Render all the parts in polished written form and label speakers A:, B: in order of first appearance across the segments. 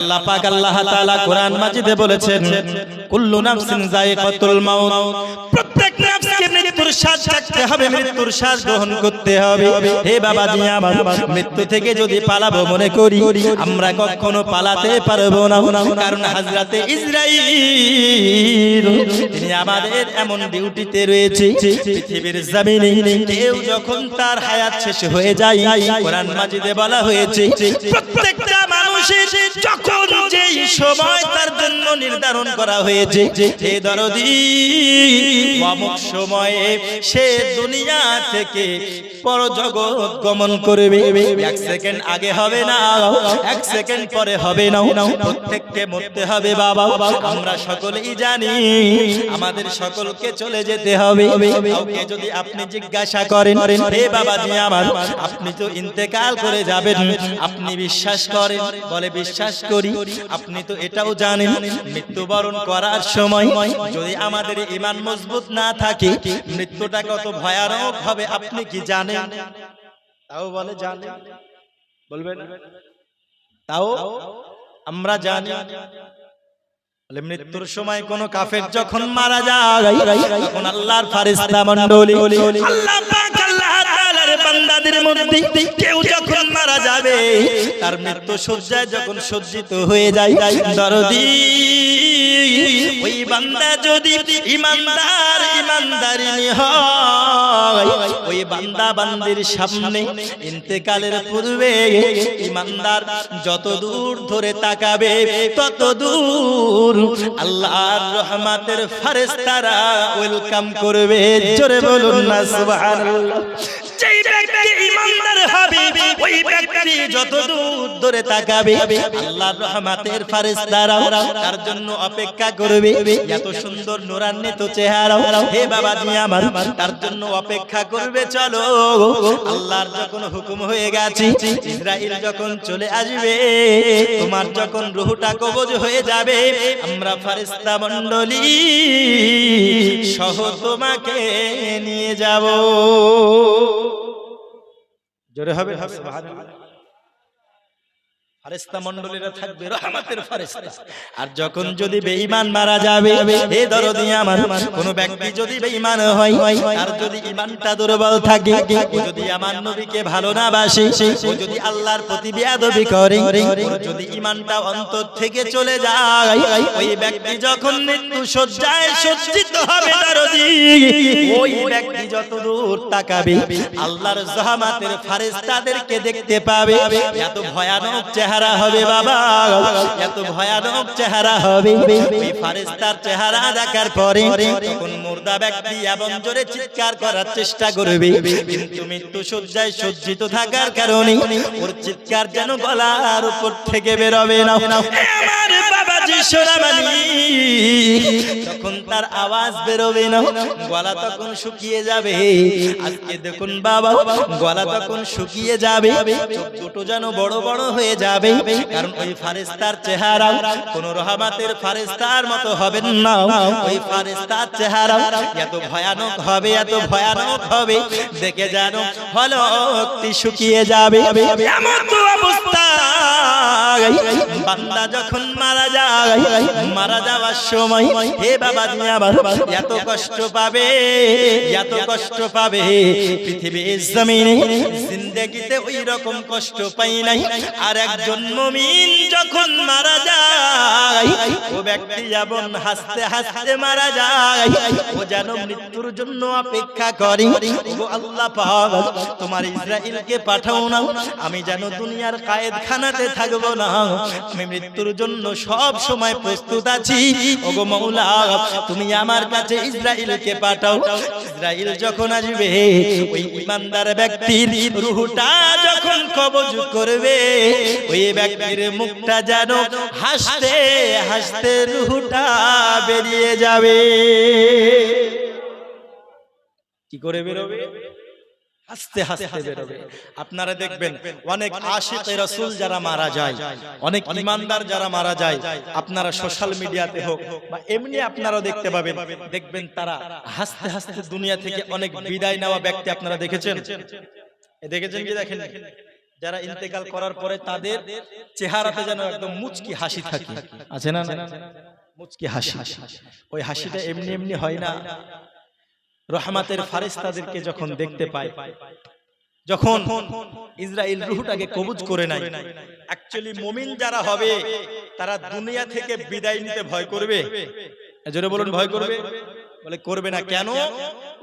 A: আল্লাহ পাক আল্লাহ তাআলা কোরআন মাজিদে বলেছেন কুল্লু নাফসিন যায়িকাতুল মাউত, প্রত্যেক নফসকে মৃত্যুর স্বাদ চাখতে হবে, মৃত্যুর স্বাদ গ্রহণ করতে হবে। হে বাবাজি আমার, মৃত্যু থেকে যদি পালাবো মনে করি আমরা কখনো পালাতে পারবো না, কারণ হযরতে ইসরাঈল তিনি আমাদের এমন ডিউটিতে রয়েছে পৃথিবীর জমিনে কেউ যখন তার হায়াত শেষ হয়ে যায়, কোরআন মাজিদে বলা হয়েছে প্রত্যেকটা মানুষের যখন যেই সময় তার জন্য নির্ধারণ করা হয়েছে, হে দরদি অমুক সময়ে সে দুনিয়া থেকে পরজগৎ গমন করবে। এক সেকেন্ড আগে হবে না, এক সেকেন্ড পরে হবে না, প্রত্যেককে মরতে হবে বাবা। আমরা সকলেই জানি আমাদের সকলকে চলে যেতে হবে। কাউকে যদি আপনি জিজ্ঞাসা করেন, হে বাবাজি আমার, আপনি তো ইন্তেকাল করে যাবেন, আপনি বিশ্বাস করেন? বলে বিশ্বাস করি। আপনি তো এটাও জানেন মৃত্যুবরণ করার সময় যদি আমাদের ঈমান মজবুত না থাকে মৃত্যুটা কত ভয়ানক হবে আপনি কি জানেন? তাও বলে জানেন, বলবেন তাও আমরা জানি। বলে মৃত্যুর সময় কোন কাফের যখন মারা যায় তখন আল্লাহর ফেরেশতা মণ্ডলী, আল্লাহ পাক আল্লাহ তাআলার বান্দাদের মধ্যে কেউ যখন মারা যাবে তার মৃত্যু শয্যায় যখন সজ্জিত হয়ে যায়, দরদি ওই বান্দা যদি ঈমানদার ঈমানদারিনী হয়, ওই বান্দা বান্দির সামনে ইন্তেকালের পূর্বে ঈমানদার যত দূর ধরে তাকাবে তত দূর আল্লাহর রহমতের ফেরেশতারা ওয়েলকাম করবে। জোরে বলুন না সুবহানাল্লাহ। যেই ব্যক্তি ঈমানদার হবে ওই ব্যক্তি যত দূর ধরে তাকাবে আল্লাহর রহমতের ফেরেশতারা তার জন্য অপেক্ষা করবে। এত সুন্দর নূরান্বিত চেহারা, হে বাবাজি আমার, তার জন্য অপেক্ষা করবে। চলো আল্লাহর যখন হুকুম হয়ে গেছে, ইসরাইল যখন চলে আসবে, তোমার যখন রূহটা কবজ হয়ে যাবে, আমরা ফেরেশতা মণ্ডলী সহ তোমাকে নিয়ে যাব। জোরে হবে সুবহানাল্লাহ। ফেরেশতা মণ্ডলীরা থাকবে রহমতের ফেরেশতা। আর যখন যদি বেঈমান মারা যাবে, হে দরদি আমার, কোন ব্যক্তি যদি বেঈমান হয়, আর যদি ঈমানটা দুর্বল থাকে, ও যদি আমার নবীকে ভালো না বাসে, ও যদি আল্লাহর প্রতি বেয়াদবি করে, ও যদি ঈমানটা অন্তর থেকে চলে যায়, ওই ব্যক্তি যখন মৃত্যু শয্যায় সজ্জিত হবে দরদি, ওই ব্যক্তি যত দূর তাকাবে আল্লাহর রহমতের ফেরেশতাদেরকে দেখতে পাবে। এত ভয়ানক চেহারা হবে বাবা, এত ভয়ানক চেহারা হবে। ওই ফেরেশতার চেহারা দেখার পরে তখন মুর্দা ব্যক্তি এমন জোরে চিৎকার করার চেষ্টা করবে, কিন্তু মৃত্যু শয্যায় সজ্জিত থাকার কারণে ওর চিৎকার যেন গলার উপর থেকে বের হবে না। আমার বাবাজি সোনামানি, তখন তার আওয়াজ বেরোবে না, গলা তখন শুকিয়ে যাবে। আজকে দেখুন বাবা, গলা তখন শুকিয়ে যাবে, চোখ দুটো যেন বড় বড় হয়ে যাবে, কারণ ওই ফেরেশতার চেহারা কোন রহমতের ফেরেশতার মতো হবে না। ওই ফেরেশতার চেহারা এত ভয়ানক হবে, এত ভয়ানক হবে, দেখে যেন হলকটি শুকিয়ে যাবে। এমন তো অবস্থা বান্দা যখন মারা যায়, মারা যাওয়ার সময় হে বাবাজি আমার এত কষ্ট পাবে, এত কষ্ট পাবে, পৃথিবীর জমিনে জিন্দেগিতে ওই রকম কষ্ট পাই নাই। আর একজন মুমিন যখন মারা যায়, ও ব্যক্তি যেমন হাসতে হাসতে মারা যায়, ও যেন মৃত্যুর জন্য অপেক্ষা করে। ও আল্লাহ পাক, তোমার ইসরাইলকে পাঠাও না, আমি যেন দুনিয়ার কায়েদখানাতে থাকবো না, আমি মৃত্যুর জন্য সব সময় প্রস্তুত আছি। ওগো মাওলা, তুমি আমার কাছে ইসরাইলকে পাঠাও। ইসরাইল যখন আসবে, ওই ঈমানদার ব্যক্তির রূহটা যখন কবজ করবে, ওই ব্যক্তির মুখটা যেন হাসতে হাসতে রূহটা বেরিয়ে যাবে। কি করে বেরোবে? হাসতে হাসতে বেরোবে। আপনারা দেখবেন অনেক আশিকে রাসূল যারা মারা যায়, অনেক ঈমানদার যারা মারা যায়, আপনারা সোশ্যাল মিডিয়াতে হোক বা এমনি আপনারা দেখতে পাবেন, দেখবেন তারা হাসতে হাসতে দুনিয়া থেকে অনেক বিদায় নেওয়া ব্যক্তি আপনারা দেখেছেন? দেখেছেন কি দেখেন? যারা ইন্তেকাল করার পরে তাদের চেহারাতে যেন একদম মুচকি হাসি থাকে, আছে না? মুচকি হাসি, ওই হাসিটা এমনি এমনি হয় না। রহমতের ফেরেশতাদেরকে যখন দেখতে পায়, যখন ইসরাইল রূহটাকে কবজ করে নেয়, অ্যাকচুয়ালি মুমিন যারা হবে তারা দুনিয়া থেকে বিদায় নিতে ভয় করবে। জোরে বলুন, ভয় করবে? বলে করবে না। কেন?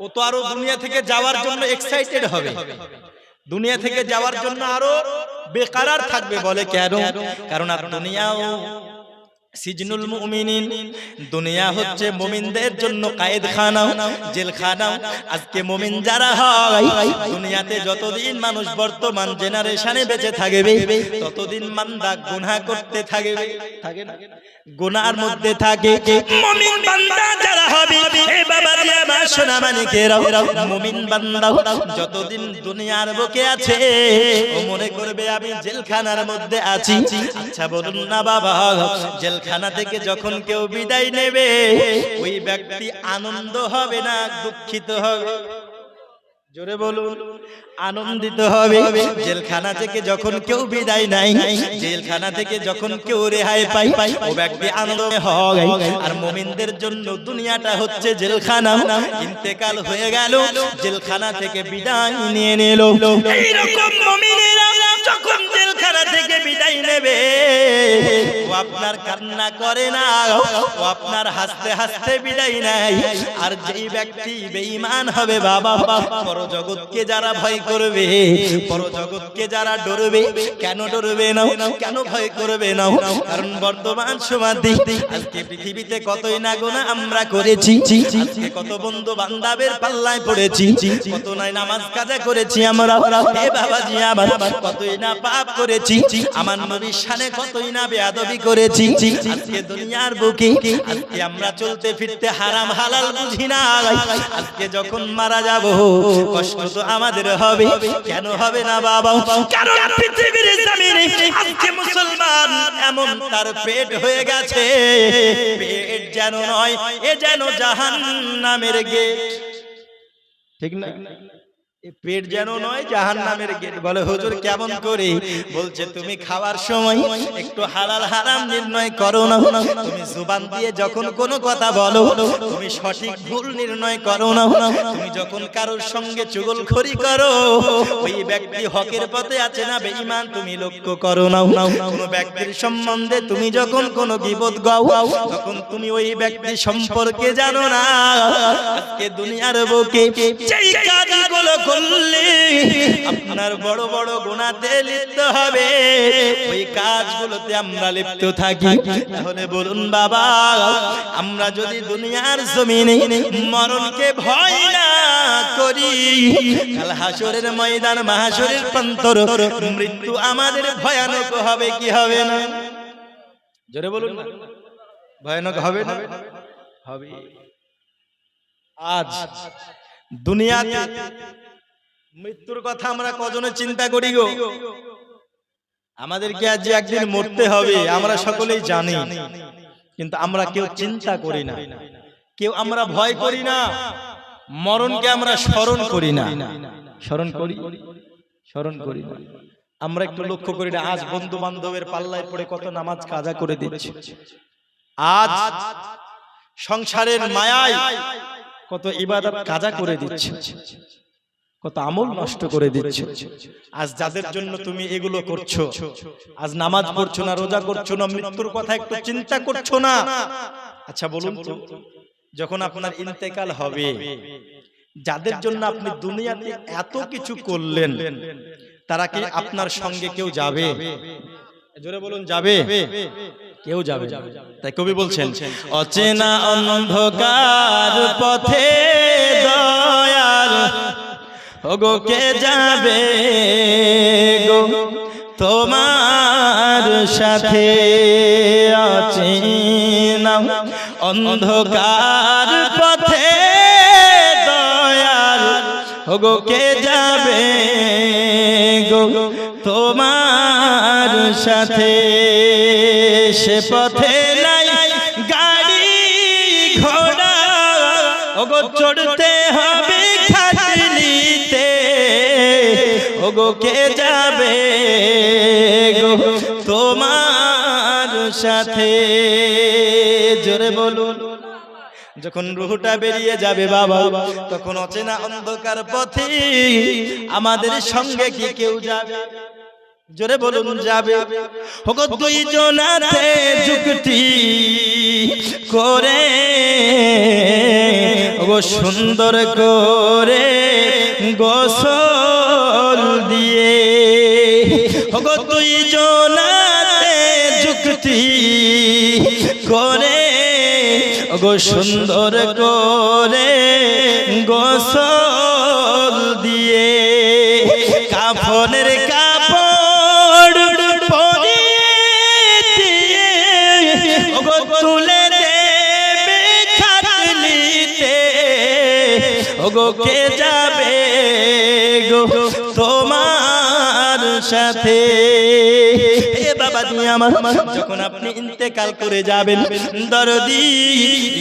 A: ও তো আরো দুনিয়া থেকে যাওয়ার জন্য এক্সাইটেড হবে, দুনিয়া থেকে যাওয়ার জন্য আরো বেকারার থাকবে। বলে কেন? কারণ আর দুনিয়াও সিজনুল মুমিনিন, দুনিয়া হচ্ছে মুমিনদের জন্য কায়েদখানা, জেলখানা। আজকে মুমিন যারা হয় দুনিয়াতে যতদিন মানুষ বর্তমান জেনারেশনে বেঁচে থাকবে ততদিন বান্দা গুনাহ করতে থাকবে, থাকে না? গুনার মধ্যে থাকে। মুমিন বান্দা যারা হবে, এ বাবাজি আমার সোনা মানিকেরা, মুমিন বান্দা যতদিন দুনিয়ার বুকে আছে ও মনে করবে আমি জেলখানার মধ্যে আছি। আচ্ছা বলুন না বাবা, জেলখানা থেকে যখন কেউ বিদায় নেবে ওই ব্যক্তি আনন্দ হবে না দুঃখিত হবে? জোরে বলুন, আনন্দিত হবে। জেলখানা থেকে যখন কেউ বিদায় নাই, জেলখানা থেকে যখন কেউ রেহাই পাই ও ব্যক্তি আনন্দ হয়। আর মুমিনদের জন্য দুনিয়াটা হচ্ছে জেলখানা। ইন্তেকাল হয়ে গেল, জেলখানা থেকে বিদায় নিয়ে নিল। এইরকম মুমিনেরা যখন জেলখানা থেকে বিদায় নেবে ও আপনার কান্না করে না, ও আপনার হাসতে হাসতে বিদায় নেয়। আর যেই ব্যক্তি বেঈমান হবে বাবা, পরজগৎকে যারা ভয় করবে, পরজগৎকে যারা ডরবে, কেন ডরবে না? কেন ভয় করবে না? কারণ বর্তমান সমাধি আজকে পৃথিবীতে কতই না গুনাহ আমরা করেছি, আজকে কত বন্ধু বান্ধবের পাল্লায় পড়েছি, কত নাই নামাজ কাজা করেছি আমরা, এ বাবাজি আমার কতই না পাপ করেছি, আমার নবীর শানে কতই না বেয়াদবি করেছি। আজকে দুনিয়ার বুকে আজকে আমরা চলতে ফিরতে হারাম হালাল বুঝি না। আজকে যখন মারা যাব কষ্ট তো আমাদের হবে, কেন হবে না বাবা? কারণ পৃথিবীর জমিনে আজকে মুসলমান এমন তার পেট হয়ে গেছে, পেট যেন নয়, এ যেন জাহান্নামের গেট, ঠিক না? পেট যেন নয়, জাহান্নামের গেট। বলে হুজুর কেমন করে? বলছে তুমি খাওয়ার সময় একটু হালাল হারাম নির্ণয় করো না, তুমি জুবান দিয়ে যখন কোনো কথা বলো তুমি সঠিক ভুল নির্ণয় করো না, তুমি যখন কারোর সঙ্গে চুগলখড়ি করো ওই ব্যক্তি হকের পথে আছে না বেঈমান তুমি লক্ষ্য করো না। কোনো ব্যক্তির সম্বন্ধে তুমি যখন কোনো গীবত গাও তখন তুমি ওই ব্যক্তি সম্পর্কে জানো না। আজকে দুনিয়ার বুকে যেই কাজগুলো করলে আপনার বড় বড় গুনাহতে লিপ্ত হবে ওই কাজগুলোতে আমরা লিপ্ত থাকি, তাহলে বলুন বাবা, আমরা যদি দুনিয়ার জমিনে মরণকে ভয় না করি, কাল হাসরের ময়দান মাহশরের প্রান্তর মৃত্যু আমাদের ভয়ানক হবে কি হবে না? জোরে বলুন, ভয়ানক হবে না? হবে। আজ দুনিয়াতে মৃত্যুর কথা আমরা কজনে চিন্তা করি গো? আমাদেরকে আজ একদিন মরতে হবে আমরা সকলেই জানি, কিন্তু আমরা কেউ চিন্তা করি না, কেউ আমরা ভয় করি না, মরণকে আমরা স্মরণ করি না। স্মরণ করি? স্মরণ করি না। আমরা একটু লক্ষ্য করি না, আজ বন্ধু বান্ধবের পাল্লায় পড়ে কত নামাজ কাজা করে দিচ্ছে, আজ সংসারের মায়ায় কত ইবাদত কাজা করে দিচ্ছে, কত আমল নষ্ট করে দিচ্ছে। আজ যাদের জন্য তুমি এগুলো করছো, আজ নামাজ পড়ছো না, রোজা করছো না, মৃত্যুর কথা একটু চিন্তা করছো না। আচ্ছা বলুন তো, যখন আপনার ইন্তেকাল হবে, যাদের জন্য আপনি দুনিয়াতে এত কিছু করলেন তারা কি আপনার সঙ্গে কেউ যাবে? জোরে বলুন, যাবে? কেউ যাবে। তাই কবি বলছেন, অচেনা অন্ধকার পথে দয়াল ওগো কে যাবে গো তোমার সাথে, অচেনা অন্ধকার পথে দয়াল ওগো কে যাবে গো তোমার সাথে, সে পথে নাই গাড়ি ঘোড়া ওগো চড়তে হবে খাটলিতে, ওগো কে যাবে যাবে গো তোমার সাথে। জোরে বলুন। যখন রূহটা বেরিয়ে যাবে বাবা, তখন অচেনা অন্ধকার পথে আমাদের সঙ্গে কি কেউ যাবে? জোরে বলুন যাবে। ওগো দুইজনাতে যুক্তি করে, ওগো সুন্দর করে গোসল দিয়ে, ওগো দুইজনাতে যুক্তি করে, ওগো সুন্দর করে গোসল দিয়ে, কাফনের কাপড় পরিয়ে দিয়ে, ওগো তুলে দেবে খাটলিতে, ওগো কে যাবে গো তোমার সাথে। এ বাবা তুমি আমার, যখন আপনি ইন্তেকাল করে যাবেন, দরদি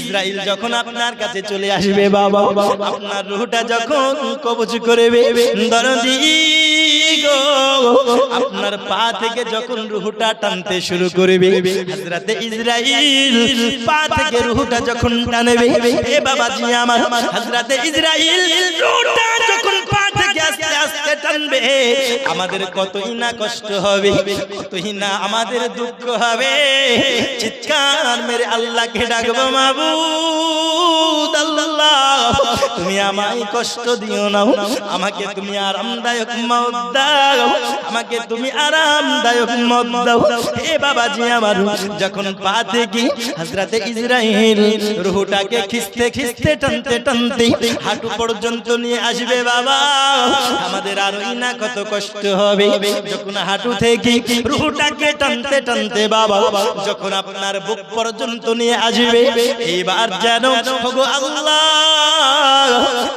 A: ইসরাইল যখন আপনার কাছে চলে আসবে বাবা, আপনার রূহটা যখন কবজ করবে, দরদি গো আপনার পা থেকে যখন রূহটা টানতে শুরু করবে, হযরতে ইসরাইল পা থেকে রূহটা যখন টানবে, এ বাবাজি আমার, হযরতে ইসরাইল রূহটা যখন পা থেকে আস্তে আস্তে টানবে, আমাদের কতই না কষ্ট হবে, কতই না আমাদের দুঃখ হবে। চিৎকার মেরে আল্লাহকে ডাকবো, মাবুদ আল্লাহ তুমি আমায় কষ্ট দিও না, আমাকে তুমি আরামদায়ক মওত দাও, আমাকে তুমি আরামদায়ক মওত দাও। হে বাবাজি আমার, যখন পা থেকে হযরতে ইসরাইল রূহটাকে খিস্তে খিস্তে টানতে টানতে হাঁটু পর্যন্ত নিয়ে আসবে বাবা, আমাদের আরই না কত কষ্ট হবে। যখন হাঁটু থেকে রূহটাকে টানতে টানতে বাবা যখন আপনার বুক পর্যন্ত নিয়ে আসবে, এইবার যেন ওগো আল্লাহ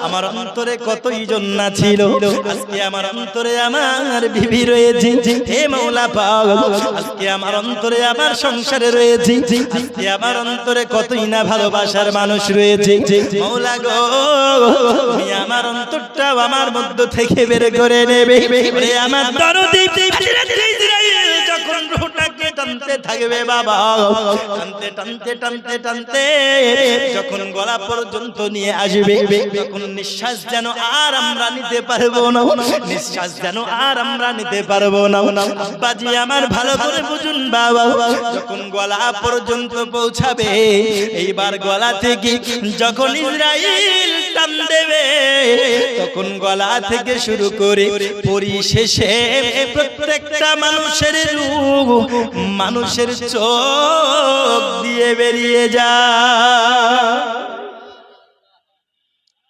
A: আমার অন্তরে কতই জন্না ছিল, আজকে আমার অন্তরে আমার বিবি রয়েছে, হে মাওলা পাক আজকে আমার অন্তরে আমার সংসারে রয়েছে, আজকে আমার অন্তরে কতই না ভালোবাসার মানুষ রয়েছে। মাওলা গো তুমি আমার অন্তরটাও আমার মধ্য থেকে বের করে নেবে। ওরে আমার দরদি ইসরাইল যখন রূহটাকে টানতে থাকবে বাবা, টানতে টানতে টানতে টানতে যখন গলা পর্যন্ত নিয়ে আসবে, তখন নিঃশ্বাস যেন আর আমরা নিতে পারবো না, নিঃশ্বাস যেন আর আমরা নিতে পারবো না। আব্বাজি আমার ভালো করে বুঝুন বাবা, যখন গলা পর্যন্ত পৌঁছাবে, এইবার গলা থেকে যখন ইসরাইল টান দেবে, তখন গলা থেকে শুরু করে পরিশেষে প্রত্যেকটা মানুষের রূহ মানুষের চোখ দিয়ে বেরিয়ে যায়।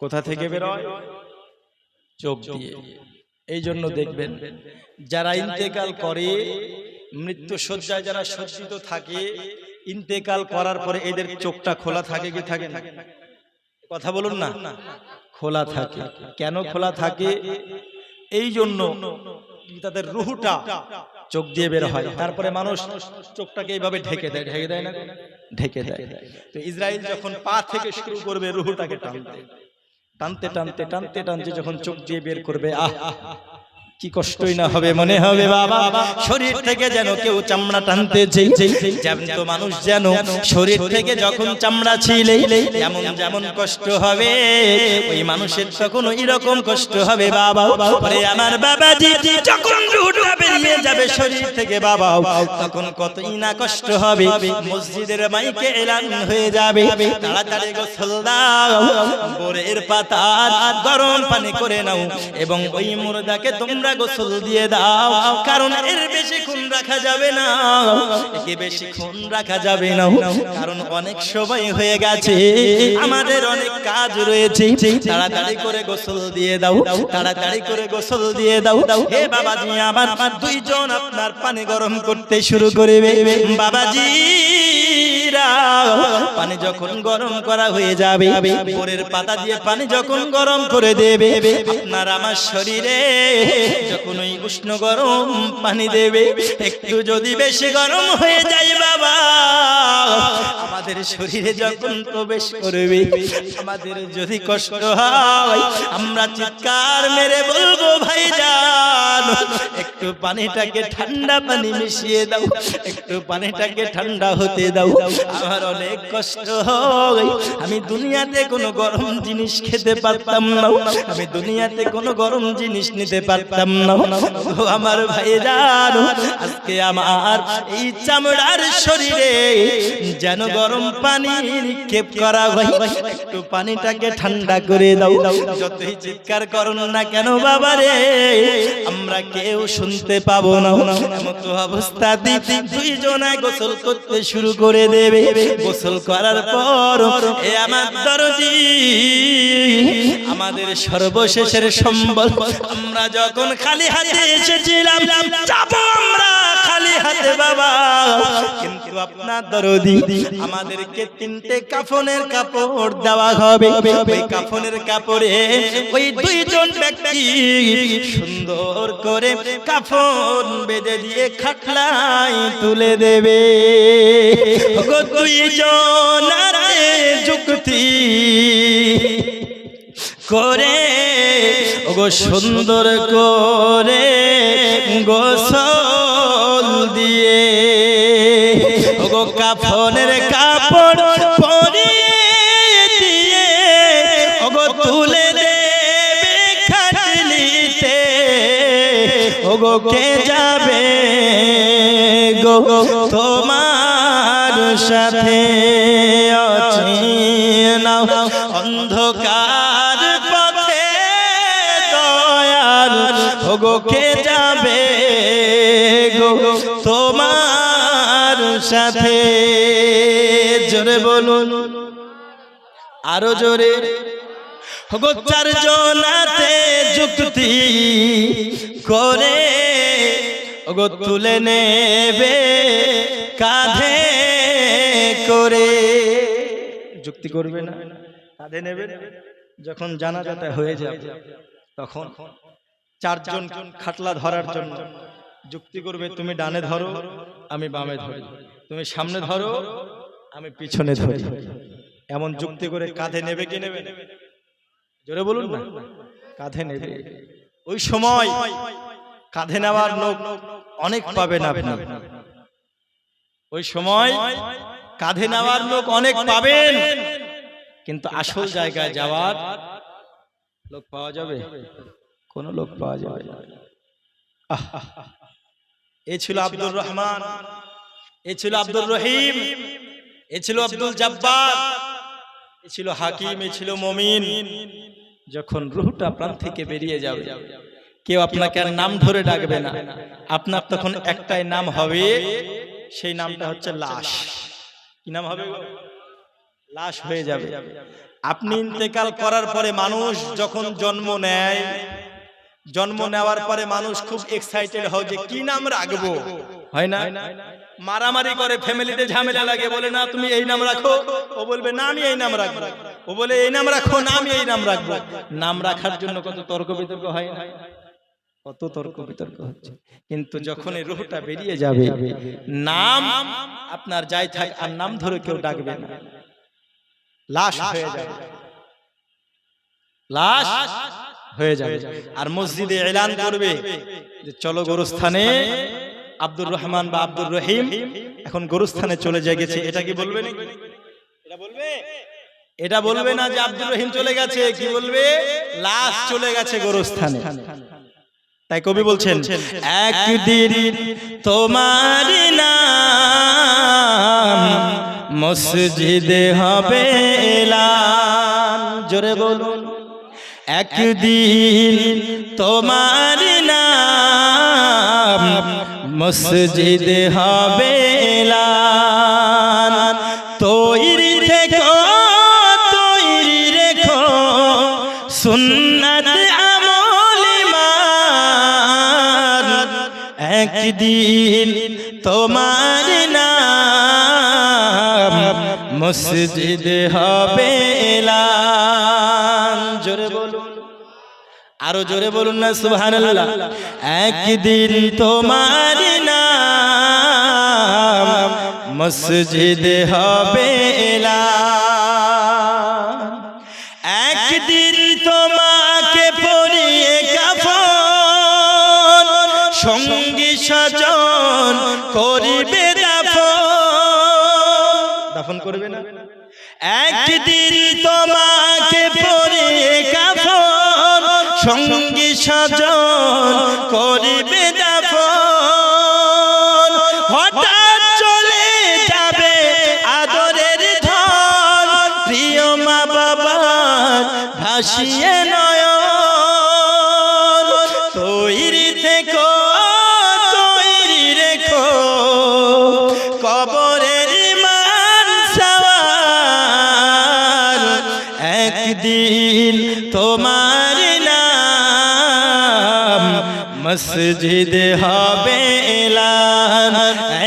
A: কোথা থেকে বেরোয়? চোখ দিয়ে। এই জন্য দেখবেন যারা ইন্তেকাল করে, মৃত্যু শয্যায় যারা সজ্জিত থাকে, ইন্তেকাল করার পরে এদের চোখটা খোলা থাকে কি থাকে না? কথা বলুন না। খোলা থাকে। কেন খোলা থাকে? এই জন্য তাদের রূহটা চোখ দিয়ে বের হয়, তারপরে মানুষ চোখটাকে এইভাবে ঢেকে দেয়, ঢেকে দেয় না? ঢেকে দেয়। তো ইসরাইল যখন পা থেকে শুরু করবে রূহটাকে টানতে টানতে টানতে টানতে টানতে যখন চোখ দিয়ে বের করবে, আহ কি কষ্টই না হবে, মনে হবে বাবা শরীর থেকে যেন কেউ চামড়া টানতেছে। জ্যান্ত মানুষ যেন শরীর থেকে যখন চামড়া ছিলে যেমন যেমন কষ্ট হবে, ওই মানুষের তখন ওই রকম কষ্ট হবে বাবা। ওরে আমার বাবাজি যখন রূহটা বেরিয়ে যাবে শরীর থেকে বাবা, তখন কতই না কষ্ট হবে। মসজিদের মাইকে এলান হয়ে যাবে, তাড়াতাড়ি গোসল দাও, বোরের পাতা গরম পানি করে নাও এবং ওই মুর্দাকে তোমরা গোসল দিয়ে দাও, কারণ এর বেশি খুন রাখা যাবে না, একে বেশি খুন রাখা যাবে না, কারণ অনেক সময় হয়ে গেছে, আমাদের অনেক কাজ রয়েছে, তাড়াতাড়ি করে গোসল দিয়ে দাও, তাড়াতাড়ি করে গোসল দিয়ে দাও। হে বাবাজি আমার, দুইজন আপনার পানি গরম করতে শুরু করবে। বাবাজি পানি যখন গরম করা হয়ে যাবে, বোরের পাতা দিয়ে পানি যখন গরম করে দেবে, আপনার আমার শরীরে যখন ওই উষ্ণ গরম পানি দেবে, একটু যদি বেশি গরম হয়ে যায় বাবা, আমাদের আমাদের শরীরে যখন প্রবেশ করবে, আমাদের যদি কষ্ট হয় আমরা চিৎকার মেরে বলবো ভাইজান একটু পানিটাকে ঠান্ডা পানি মিশিয়ে দাও, একটু পানিটাকে ঠান্ডা হতে দাও, আমার অনেক কষ্ট হয়, আমি দুনিয়াতে কোনো গরম জিনিস খেতে পারতাম না, আমি দুনিয়াতে কোনো গরম জিনিস নিতে পারতাম না। আমার ভাইজান আজকে আমার এই চামড়ার শরীরে যেন গরম পানি নিক্ষেপ করা হয়, একটু পানিটাকে ঠান্ডা করে দাও। যতই চিৎকার করুন না কেন বাবা রে, আমরা কেউ শুনতে পাবো না। এমত অবস্থা দিতে দুইজনে গোসল করতে শুরু করে দেবে। গোসল করার পর এ আমার দরজি আমাদের সর্বশেষের সম্বল, আমরা যখন খালি হাতে এসেছিলাম যাব আমরা খালি হাতে বাবা, কিন্তু আপনার দরদি আমাদেরকে 3টে কাফনের কাপড় দেওয়া হবে। ওই কাফনের কাপড়ে ওই দুইজন ব্যক্তি সুন্দর করে কাফন বেঁধে দিয়ে খাটলায় তুলে দেবে। গো দুইজন যুক্তি করে ওগো সুন্দর করে গোসল দিয়ে ওগো কাফনের কাপড় পরিয়ে দিয়ে ওগো তুলে দেবে খাটলিতে। ওগো কে যাবে গো তোমার সাথে অচেনা অন্ধকার পথে দয়াল, ওগো কে যাবে গো তোমার সাথে। জোরে বলুন, আরো জোরে। ওগো 4 জনাতে যুক্তি করে ওগো তুলে নেবে কাঁধে করে। যুক্তি করবে না, কাঁধে নেবে। যখন জানাজাটা হয়ে যাবে তখন 4 জন খাটলা ধরার জন্য যুক্তি করবে, তুমি ডানে ধরো আমি বামে ধরি, তুমি সামনে ধরো আমি পিছনে ধরি। এমন যুক্তি করে কাঁধে নেবে কি নেবে? জোরে বলুন না, কাঁধে নেবে। ওই সময় কাঁধে নেওয়ার লোক অনেক পাবেন আপনি, ওই সময় কাঁধে নেওয়ার লোক অনেক পাবেন, কিন্তু আসল জায়গায় যাওয়ার লোক পাওয়া যাবে? কোন লোক পাওয়া যাবে না। এ ছিল আব্দুর রহমান, এ ছিল আব্দুর রহিম, এ ছিল আব্দুল জব্বার, এ ছিল হাকিম, এ ছিল মুমিন। যখন রূহটা প্রাণ থেকে বেরিয়ে যাবে কেউ আপনাকে আর নাম ধরে ডাকবে না, আপনার তখন একটাই নাম হবে, সেই নামটা হচ্ছে লাশ। কি নাম হবে? লাশ হয়ে যাবে। আপনি ইন্তেকাল করার পরে মানুষ যখন জন্ম নেয়, জন্ম নেওয়ার পরে মানুষ খুব এক্সাইটেড হয় যে কি নাম রাখবো, হয় না? মারামারি করে, ফ্যামিলিতে ঝামেলা লাগে, বলে না তুমি এই নাম রাখো, ও বলবে না আমি এই নাম রাখবো, ও বলে এই নাম রাখো, না আমি এই নাম রাখবো। নাম রাখার জন্য কত তর্ক বিতর্ক হয় না? কত তর্ক বিতর্ক হচ্ছে। কিন্তু যখন এই রূহটা বেরিয়ে যাবে, নাম আপনার যাই থাক আর নাম ধরে কেউ ডাকবে না, লাশ হয়ে যাবে, লাশ হয়ে যাবে। আর মসজিদে এলান করবে যে চলো গোরস্থানে আব্দুর রহমান বা আব্দুর রহিম এখন গোরস্থানে চলে গেছে। এটা কি বলবে নাকি? এটা বলবে? এটা বলবে না যে আব্দুর রহিম চলে গেছে, কি বলবে? লাশ চলে গেছে গোরস্থানে। তাই কবি বলছেন, একদিন তোমার নাম মসজিদে হবে এলান। জোরে বলুন, একদিন তোমার নাম মসজিদে হবে এলান। তৈরি থেকো, তৈরি রেখো সুন্নাত আমল ইমান। একদিন তোমার নাম মসজিদে হবে এলান। জোরে বলুন, আরো জোরে বলুন না সুবহানাল্লাহ। একদিন তোমার নাম মসজিদ হবে এলান। একদিন তোমাকে পরিয়ে কাফন, সঙ্গী স্বজন করিবে দাফন করবে না। একদিন তোমাকে পরিয়ে কাফন, সঙ্গী স্বজন করিবে দাফন। হঠাৎ চলে যাবে আদরের ধন, প্রিয় মা বাবার ভাসিয়ে নয়ন। তৈরি থেকো, তৈরি রেখো কবরের মান সওয়াল। একদিন তোমার নাম মসজিদ হবে এলান।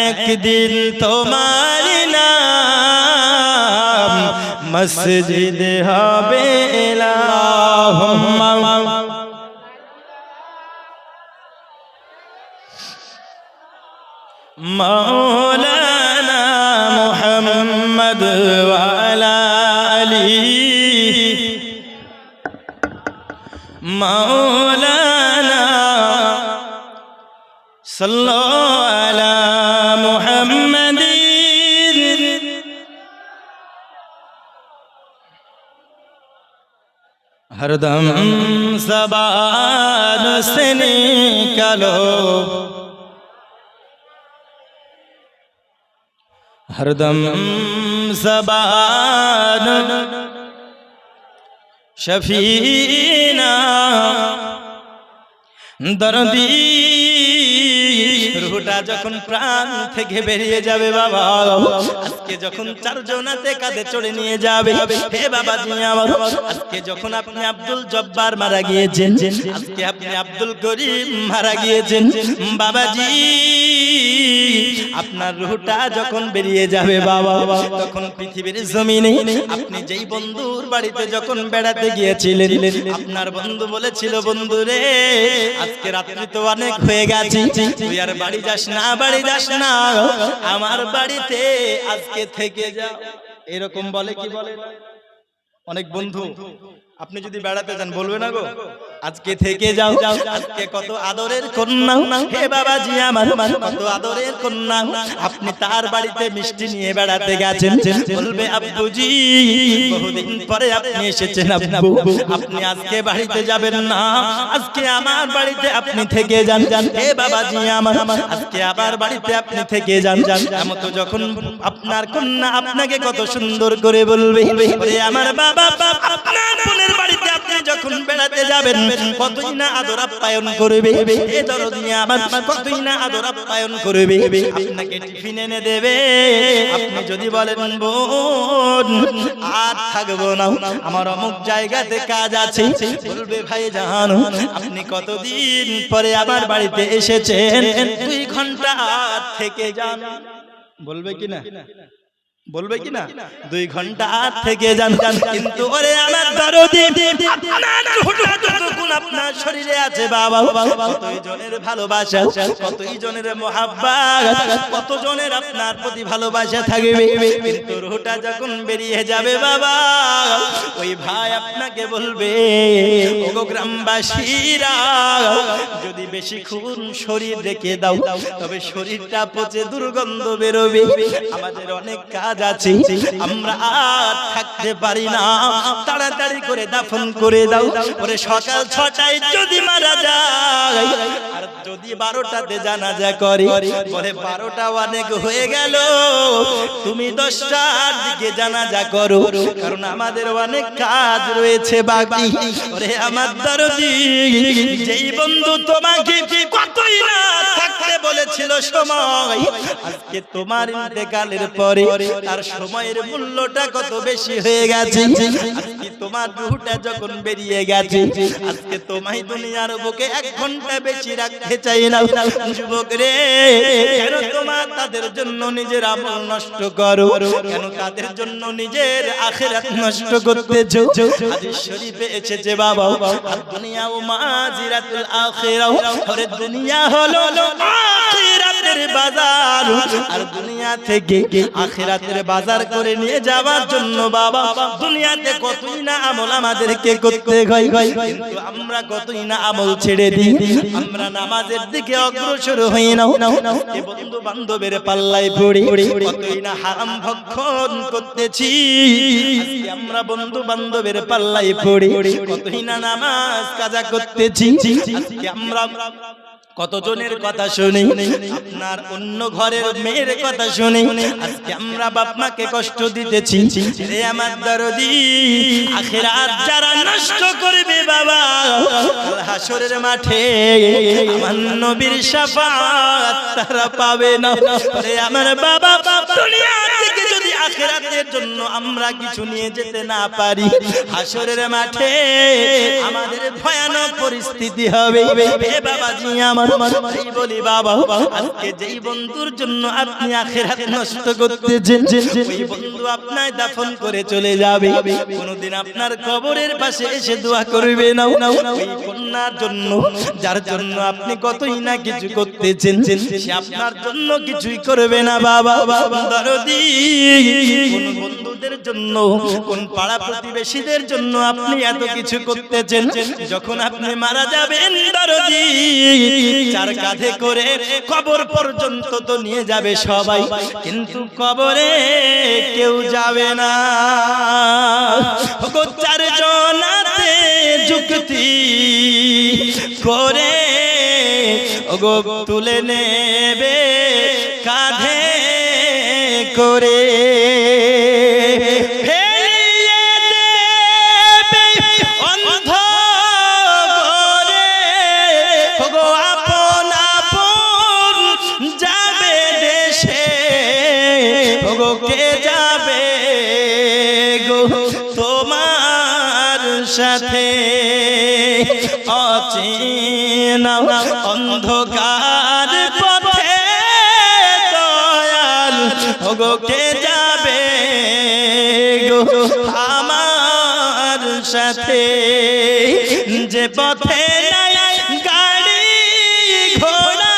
A: একদিন তোমার নাম মসজিদ হবে এলান। مولانا محمد وعلى آله مولانا صلى على محمد हरदम ज़बान से निकालो, हरदम ज़बान शफीना दर्दी। রুহটা যখন প্রাণ থেকে বেরিয়ে যাবে বাবা, আজকে যখন চারজনাতে কাঁধে চড়ে নিয়ে যাবে, হে বাবা তুমি আমার, আজকে যখন আপনি আব্দুল জব্বার মারা গিয়েছেন, আজকে আপনি আব্দুল করিম মারা গিয়েছেন বাবাজি, আপনার রুহটা যখন বেরিয়ে যাবে বাবা, তখন পৃথিবীর জমিনে আপনি যেই বন্ধুর বাড়িতে যখন বেড়াতে গিয়েছিলেন, আপনার বন্ধু বলেছিল, বন্ধু রে আজকে রাত্রি তো অনেক হয়ে গেছে, তুই আর বাড়ি যাস না, বাড়ি যাস না, আমার বাড়িতে আজকে থেকে যা। এরকম বলে কি বলে অনেক বন্ধু? আপনি যদি বেড়াতে যান বলবে না গো আজকে থেকে যাও, আজকে কত আদরের কন্যা, হে বাবাজি আমার কত আদরের কন্যা, আপনি তার বাড়িতে মিষ্টি নিয়ে বেড়াতে গেছেন, বলবে আব্বুজি বহুদিন পরে আপনি এসেছেন আব্বু, আপনি আজকে বাড়িতে যাবেন না, আজকে আমার বাড়িতে আপনি থেকে যান, হে বাবাজি আমার আজকে আবার বাড়িতে আপনি থেকে যান। এমন তো যখন আপনার কন্যা আপনাকে কত সুন্দর করে বলবে, আমার বাবা আপনার বোনের বাড়িতে আপনি যখন বেড়াতে যাবেন কতই না আদর আপ্যায়ন করবে, এ দরদি আমার কতই না আদর আপ্যায়ন করবে, আপনাকে টিফিন এনে দেবে। আপনি যদি বলেন বোন আর থাকবো না, আমার অমুক জায়গাতে কাজ আছে, বলবে ভাই জানো আপনি কতদিন পরে আমার বাড়িতে এসেছেন, 2 ঘন্টা থেকে যান, বলবে কিনা? বলবে কিনা 2 ঘন্টা থেকে যান। কিন্তু ওরে আমার দরদি, আপনার যতটুকু আপনার শরীরে আছে বাবা, কতই জনের ভালোবাসা, কতই জনের মহাব্বত, কত জনের আপনার প্রতি ভালোবাসা থাকবে, কিন্তু রুহটা যখন বেরিয়ে যাবে বাবা, ওই ভাই আপনাকে বলবে, ওগো গ্রামবাসীরা যদি বেশি খুন শরীর রেখে দাও তবে শরীরটা পচে দুর্গন্ধ বেরোবে, আমাদের অনেক কাজ আছে, আমরা আর থাকতে পারি না, তাড়াতাড়ি করে দাফন করে দাও। পরে সকাল 6টায় যদি মারা যায়, আর যদি 12টাতে জানাজা করে, পরে 12টা অনেক হয়ে গেল, তুমি 10টার দিকে জানাজা করো, কারণ আমাদের অনেক কাজ রয়েছে বাকি। ওরে আমার দরদি, যেই বন্ধু তোমাকে কতই না থাকতে বলেছিল সময়, আজকে তোমার ইন্তেকালের পরে তার সময়ের মূল্যটা কত বেশি হয়ে গেছে, আজকে তোমার রূহটা যখন বেরিয়ে গেছে, আজকে তোমায় দুনিয়ার বুকে 1 ঘন্টা বেশি রাখতে চাই না। যুবক রে, কেন তোমার তাদের জন্য নিজের আমল নষ্ট করো, কেন তাদের জন্য নিজের আখিরাত নষ্ট করতেছো? হাদিস শরীফে এসেছে বাবা, দুনিয়া ও মাজিরাতুল আখিরা, ওরে দুনিয়া হলো আখিরাতের জান্নাতের বাজার আর দুনিয়া থেকে আখিরাতের বাজার করে নিয়ে যাওয়ার জন্য বাবা দুনিয়াতে কতই না আমল আমাদেরকে করতে হয়, কিন্তু আমরা কতই না আমল ছেড়ে দিই, আমরা নামাজের দিকে অগ্রসর হই না, এই বন্ধু বান্ধবের পাল্লায় পড়ে কতই না হারাম ভক্ষণ করতেছি। আজকে আমরা বন্ধু বান্ধবের পাল্লায় পড়ে কতই না নামাজ কাজা করতেছি। আজকে আমরা কতজনের কথা শুনি, আপনার অন্য ঘরের মেয়ের কথা শুনি, আজকে আমরা বাপ মাকে কষ্ট দিতেছি। রে আমার দরদি, আখিরাত যারা নষ্ট করবে বাবা কাল হাসরের মাঠে আমার নবীর শাফাত তারা পাবে না। রে আমার বাবা, দুনিয়া থেকে যদি আখিরাতের জন্য আমরা কিছু নিয়ে যেতে না পারি, হাসরের মাঠে আমাদের ভয়ানক পরিস্থিতি হবে। হে বাবাজি আমার, এই বলি বাবা, আজকে যেই বন্ধুর জন্য আপনি আখিরাত নষ্ট করতেছেন, ওই বন্ধু আপনায় দাফন করে চলে যাবে, কোনদিন আপনার কবরের পাশে এসে দোয়া করবে না। ওই কন্যার জন্য যার জন্য আপনি কতই না কিছু করতেছেন, সে আপনার জন্য কিছুই করবে না বাবা। দরদি, কোন বন্ধুদের জন্য, কোন পাড়া প্রতিবেশীদের জন্য আপনি এত কিছু করতেছেন, যখন আপনি মারা যাবেন দরদি চার কাঁধে করে কবর পর্যন্ত তো নিয়ে যাবে সবাই, কিন্তু কবরে কেউ যাবে না। গো চারজনাতে যুক্তি করে ওগো তুলে নেবে কাঁধে করে, সাথে অচেনা অন্ধকার পথে দয়াল ওগো কে যাবে গো আমার সাথে, যে পথে নাই গাড়ি ঘোড়া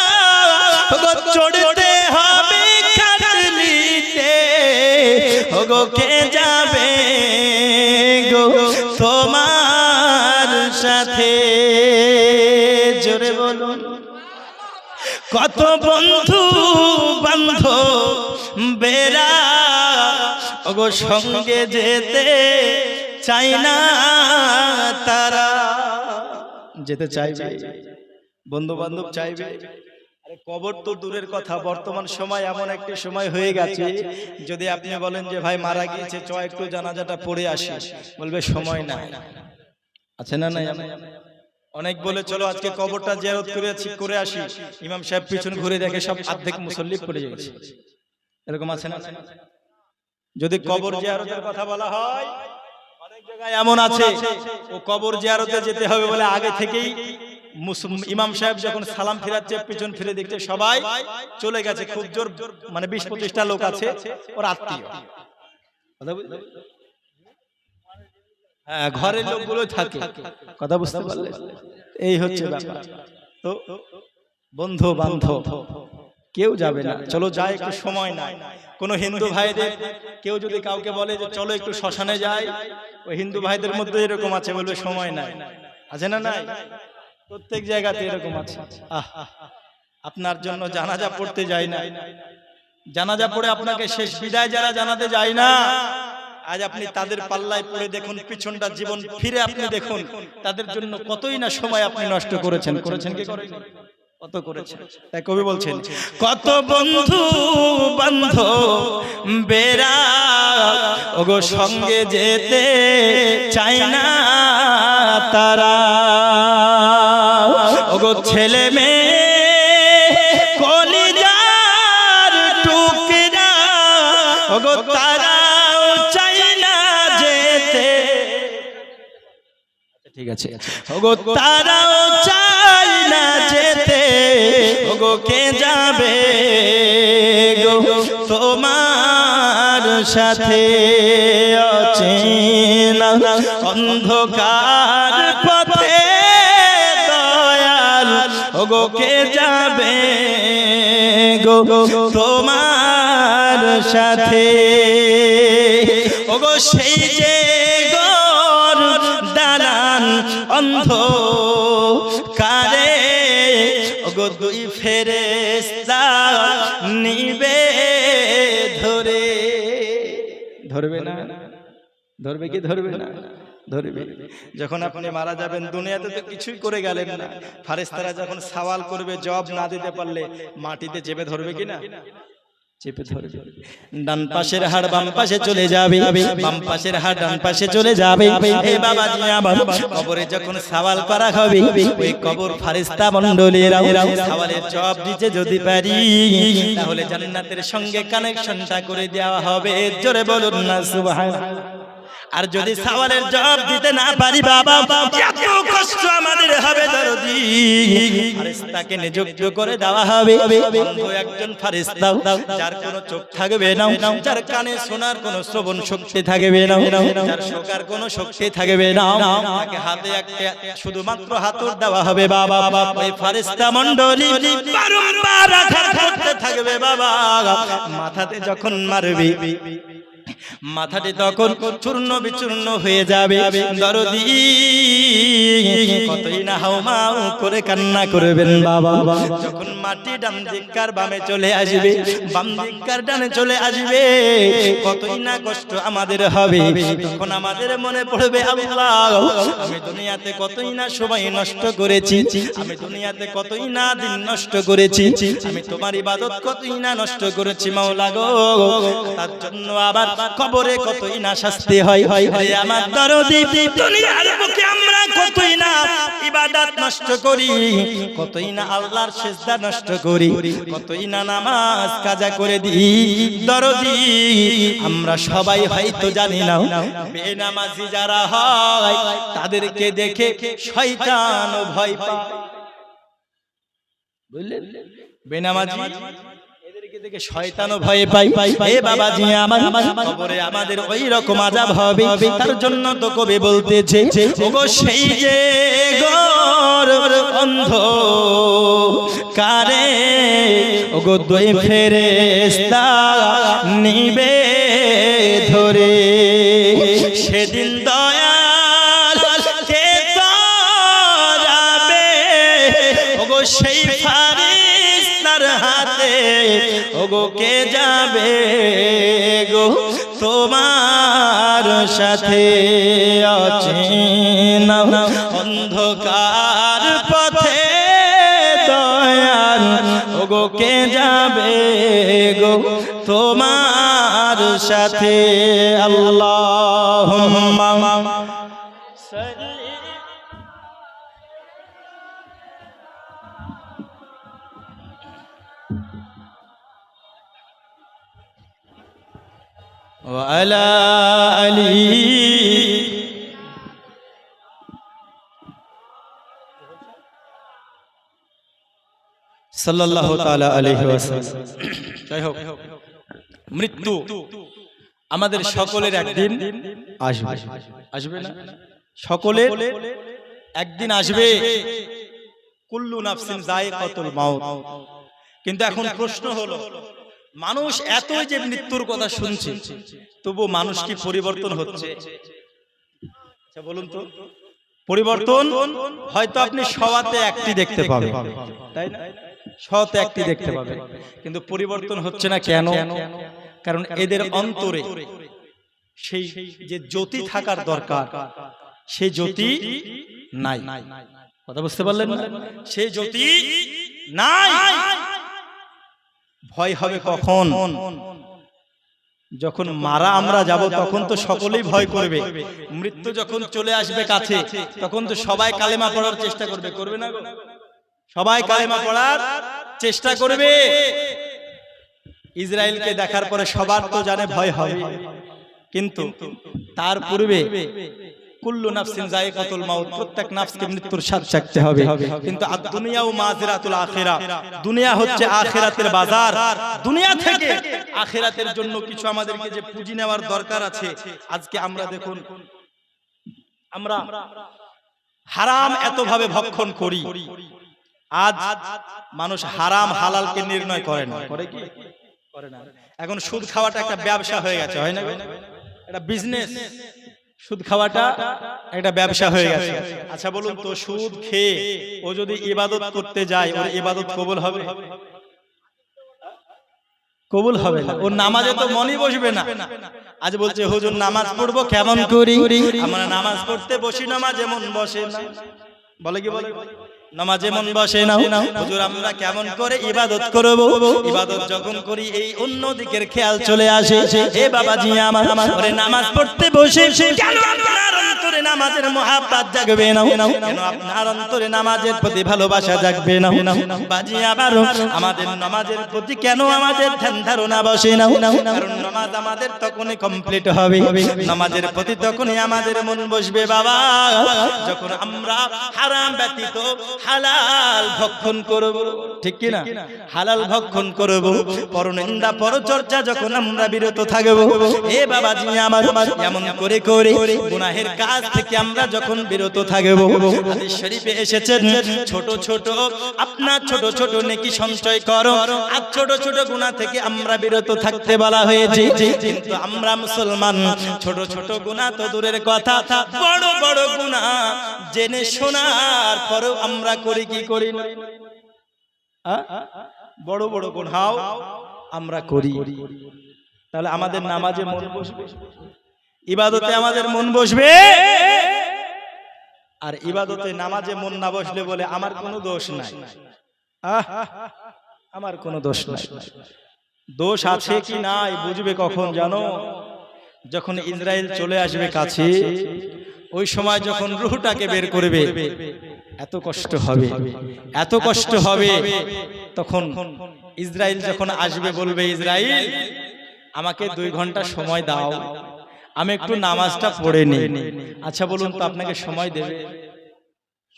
A: ওগো চড়তে হবে খাটলিতে, ওগো কে যাবে গো তোমার সাথে। জোরে বলুন, কত বন্ধু বান্ধব বেরা ওগো সঙ্গে যেতে চাই না, তারা যেতে চাইবে, বন্ধু বান্ধব চাইবে। আরে কবর তো দূরের কথা, বর্তমান সময় এমন একটি সময় হয়ে গেছে, যদি আপনি বলেন যে ভাই মারা গিয়েছে চ একটু জানাজাটা পড়ে আসি, বলবে সময় নাই, আছে না নাই? অনেক বলে চলো আজকে কবরটা জিয়ারত করে আসি, ইমাম সাহেব পিছন ঘুরে দেখে সব অর্ধেক মুসল্লি পড়ে গেছে, এরকম আছে না? যদি কবর জিয়ারতের কথা বলা হয়, অনেক জায়গায় এমন আছে ও কবর জিয়ারতে যেতে হবে বলে আগে থেকেই ইমাম সাহেব যখন সালাম ফিরাচ্ছে পিছন ফিরে দেখছে সবাই চলে গেছে, খুব জোর মানে 20-25টা লোক আছে ওর আত্মীয়, হ্যাঁ ঘরের লোকগুলো থাকে, কথা বুঝতে পারলে? এই হচ্ছে ব্যাপার। তো বন্ধু বান্ধব কেউ যাবে না, চলো যাই, একটু সময় নাই। কোন হিন্দু ভাইদের কেউ যদি কাউকে বলে যে চলো একটু শ্মশানে যাই, ওই হিন্দু ভাইদের মধ্যে এরকম আছে, বলবে সময় নাই, আছে না নাই? প্রত্যেক জায়গাতে এরকম আছে। আপনার জন্য জানাজা পড়তে যায় না, জানাজা পড়ে আপনাকে শেষ বিদায় যারা জানাতে যায় না, আজ আপনি তাদের পাল্লায় পড়ে দেখুন, পিছনটা জীবন ফিরে আপনি দেখুন, তাদের জন্য কতই না সময় আপনি নষ্ট করেছেন কি করেন? কত করেছেন। তাই কবি বলছেন, কত বন্ধু বান্ধব বেরা ওগো সঙ্গে যেতে চায় না, তারা ওগো ছেলে মেয়ে কলিজার টুকরা ওগো তারাও চায় না যেতে, ঠিক আছে, ওগো তারাও চায় না যেতে, ওগো কে যাবে গো তোমার সাথে, অচেনা অন্ধকার পথে দয়াল ওগো কে যাবে গো গো তোমার সাথে। ওগো সেই যে গোর দালান অন্ধকারে, ওগো দুই ফেরেশতা নিবে ধরে। ধরবে না? ধরবে কি ধরবে না? ধরবে। যখন আপনি মারা যাবেন, দুনিয়াতে তো কিছুই করে গেলেন না, ফেরেশতারা যখন সওয়াল করবে, জবাব না দিতে পারলে মাটিতে চেপে ধরবে কি না? চেপে ধরবে। ডান পাশের হাড় বাম পাশে চলে যাবে, বাম পাশের হাড় ডান পাশে চলে যাবে। এই বাবাজি আমার, কবরে যখন সওয়াল করা হবে, ওই কবর ফেরেশতা মণ্ডলীরা সওয়ালের জবাব দিতে যদি পারি, তাহলে জান্নাতের সঙ্গে কানেকশনটা করে দেওয়া হবে। জোরে বলুন না সুবহানাল্লাহ। আর যদি সওয়ালের জবাব দিতে না পারি বাবা, এত কষ্ট আমাদের হবে দরদি, ফেরেশতাকে নিযুক্ত করে দেওয়া হবে অন্ধ একজন ফেরেশতা, যার কোনো চোখ থাকবে না, যার কানে শোনার কোনো শ্রবণ শক্তি থাকবে না, যার শোকার কোনো শক্তি থাকবে না, তাকে হাতে একটা শুধুমাত্র হাতুর দেওয়া হবে বাবা। ওই ফেরেশতা মণ্ডলী বারংবার আঘাত করতে থাকবে বাবা। মাথাতে যখন মারবে, মাথাটি তখন চূর্ণ বিচূর্ণ হয়ে যাবে। দরদি কতই না হাউমাউ করে কান্না করবেন বাবা। যখন মাটি ডান দিককার বামে চলে আসবে, বাম দিককার ডানে চলে আসবে, কতই না কষ্ট আমাদের হবে। তখন আমাদের মনে পড়বে, আল্লাহ আমি দুনিয়াতে কতই না সময় নষ্ট করেছি, আমি দুনিয়াতে কতই না দিন নষ্ট করেছি, আমি তোমার ইবাদত কতই না নষ্ট করেছি মাওলা গো। তার জন্য আবার কবরে কতই না শাস্তি হয়। হে আমার দরদি, দুনিয়ার বুকে আমরা কতই না ইবাদত নষ্ট করি, কতই না আল্লাহর সিজদা নষ্ট করি, কতই না নামাজ কাজা করে দিই। দরদি আমরা সবাই হয়তো জানি না, বেনামাজি যারা হয় তাদেরকে দেখে শয়তান ভয় পায়। বুঝলেন? বেনামাজি দেখে শয়তানও ভয় পাই। এ বাবাজি আমার, কবরে আমাদের ওই রকম আযাব হবে। তার জন্য তো কবি বলতেছে, ওগো সেই যে গোর অন্ধকারে, ওগো দুই ফেরেশতা নিবে ধরে। সেদিন দয়াল কে ধরাবে, ওগো সেই ফেরেশতার হাতে, ওগো কে যাবে গো তোমার সাথে। অচেনা অন্ধকার পথে দয়াল, ওগো কে যাবে গো তোমার সাথে। আল্লাহুম্মা وعلى آله সাল্লাল্লাহু তাআলা আলাইহি ওয়াসাল্লাম। যাই হোক, মৃত্যু আমাদের সকলের একদিন আসবে, আসবে না? সকলের একদিন আসবে। কুল্লু নাফসিন যায়িকাতুল মাউত। কিন্তু এখন প্রশ্ন হলো, মানুষ এতই যে মৃত্যুর কথা শুনছে, তবু মানুষ কি পরিবর্তন হচ্ছে? আচ্ছা বলুন তো, পরিবর্তন হয়তো আপনি সওয়াতে একটি দেখতে পাবেন, তাই না? সওয়াতে একটি দেখতে পাবেন, কিন্তু পরিবর্তন হচ্ছে না কেন? কারণ এদের অন্তরে সেই যে জ্যোতি থাকার দরকার, সেই জ্যোতি নাই। কথা বুঝতে পারলেন না? সেই জ্যোতি নাই। ভয় হবে কখন? যখন মারা আমরা যাব, তখন তো সকলেই ভয় করবে। মৃত্যু যখন চলে আসবে কাছে, তখন তো সবাই কালেমা পড়ার চেষ্টা করবে, করবে না গো? সবাই কালেমা পড়ার চেষ্টা করবে। ইসরায়েলকে দেখার পরে সবার তো জানে ভয় হবে, কিন্তু তার পূর্বে কুল্লু নাফসিন যায়িকাতুল মাউত, প্রত্যেক নাফসকে মৃত্যুর স্বাদ চাখতে হবে। কিন্তু দুনিয়া ও মাযরাতুল আখিরা, দুনিয়া হচ্ছে আখিরাতের বাজার। দুনিয়া থেকে আখিরাতের জন্য কিছু আমাদেরকে যে পুঁজি নেওয়ার দরকার আছে। আজকে আমরা দেখুন, আমরা হারাম এতভাবে ভক্ষণ করি, আজ মানুষ হারাম হালালকে নির্ণয় করে না, করে কি করে না। এখন সুদ খাওয়াটা একটা ব্যবসা হয়ে গেছে, হয় না? এটা বিজনেস, সুদ খাওয়াটা একটা ব্যবসা হয়ে গেছে। আচ্ছা বলুন তো, সুদ খেয়ে ও যদি ইবাদত করতে যায়, ওর ইবাদত কবুল হবে? কবুল হবে না। ওর নামাজে তো মনই বসবে না। আজ বলছে হুজুর নামাজ পড়বো কেমন করি, আমরা নামাজ পড়তে বসি, নামাজে মন বসে না। বলে কি বলে, নামাজে মন বসে না। হুজুর আমরা কেমন করে ইবাদত করব, ইবাদত যখন করি এই অন্য দিকের খেয়াল চলে আসে। হে বাবাজি আমার, ওরে নামাজ পড়তে বসে কেন আপনার অন্তরে নামাজের মহাব্বত জাগবে না? কেন আপনার অন্তরে নামাজের প্রতি ভালোবাসা জাগবে না? বাজি আবার আমাদের নামাজের প্রতি কেন আমাদের ধ্যান ধারণা বসে না? কারণ নামাজ আমাদের তখনই কমপ্লিট হবে, নামাজের প্রতি তখনই আমাদের মন বসবে বাবা, যখন আমরা হারাম ব্যতীত হালাল ভক্ষণ করব। ঠিক কি না? হালাল ভক্ষণ করব, পরনিন্দা পরচর্চা যখন আমরা বিরত থাকব। এ বাবাজি আমার, এমন করে করে গুনাহের কাজ থেকে আমরা যখন বিরত থাকব, হাদিস শরীফে এসেছে ছোট ছোট আপনার ছোট ছোট নেকি সঞ্চয় করো, আর ছোট ছোট গুনাহ থেকে আমরা বিরত থাকতে বলা হয়েছে। কিন্তু আমরা মুসলমান ছোট ছোট গুনাহ তো দূরের কথা, বড় বড় গুনাহ জেনে শোনার পরেও আমরা করি কি করি না? বড় বড় গুনাহ আমরা করি। তাহলে আমাদের নামাজে মন বসবে, ইবাদতে আমাদের মন বসবে? আর ইবাদতে নামাজে মন না বসলে বলে আমার কোনো দোষ নাই, আমার কোনো দোষ নাই। দোষ আছে কি নাই বুঝবে কখন জানো? যখন ইসরাইল চলে আসবে কাছে, ওই সময় যখন রূহটাকে বের করবে, এত কষ্ট হবে, এত কষ্ট হবে। তখন ইসরাইল যখন আসবে বলবে, ইসরাইল আমাকে 2 ঘন্টা সময় দাও, আমি একটু নামাজটা পড়ে নিই। আচ্ছা বলুন তো, আপনাকে সময় দেবে?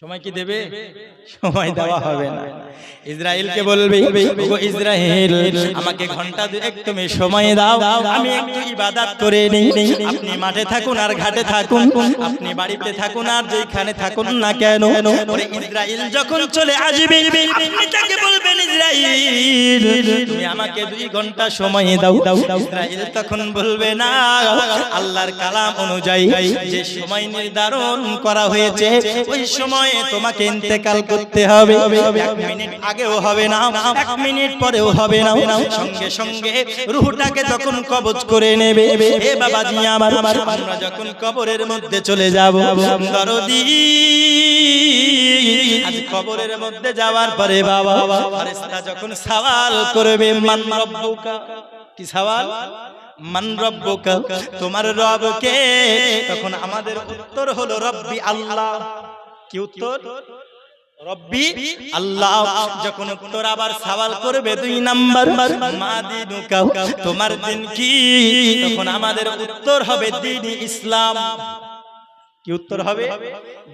A: সময় কি দেবে? সময় দেওয়া হবে না। ইসরাইলকে বলবে, ওগো ইসরাইল আমাকে ঘন্টা 2 তুমি সময় দাও, আমি একটু ইবাদত করে নেই। আপনি মাঠে থাকুন আর ঘাটে থাকুন, আপনি বাড়িতে থাকুন আর যেখানে থাকুন না কেন, ওরে ইসরাইল যখন চলে আসবে আপনি তাকে বলবেন, ইসরাইল তুমি আমাকে 2 ঘন্টা সময় দাও। ইসরাইল তখন বলবে, না, আল্লাহর কালাম অনুযায়ী যে সময় নির্ধারণ করা হয়েছে ওই সময় তোমাকে ইন্তেকাল করতে হবে। 1 মিনিট আগেও হবে না, 1 মিনিট পরেও হবে না, সঙ্গে সঙ্গে রূহটাকে তখন কবজ করে নেবে। এ বাবাজি আমার, আমরা যখন কবরের মধ্যে চলে যাব, দরদি আজ কবরের মধ্যে যাওয়ার পরে বাবা ফেরেশতা যখন সওয়াল করবে, মান রব্বুকা, কি সওয়াল? মান রব্বুকা, তোমার রব কে? তখন আমাদের উত্তর হলো রব্বি আল্লাহ। কি উত্তর? রব্বি আল্লাহ। যখন উত্তর আবার সওয়াল করবে 2 নাম্বার, মা দিনুকা, তোমার দিন কি? তখন আমাদের উত্তর হবে দ্বীন-ই ইসলাম। কি উত্তর হবে?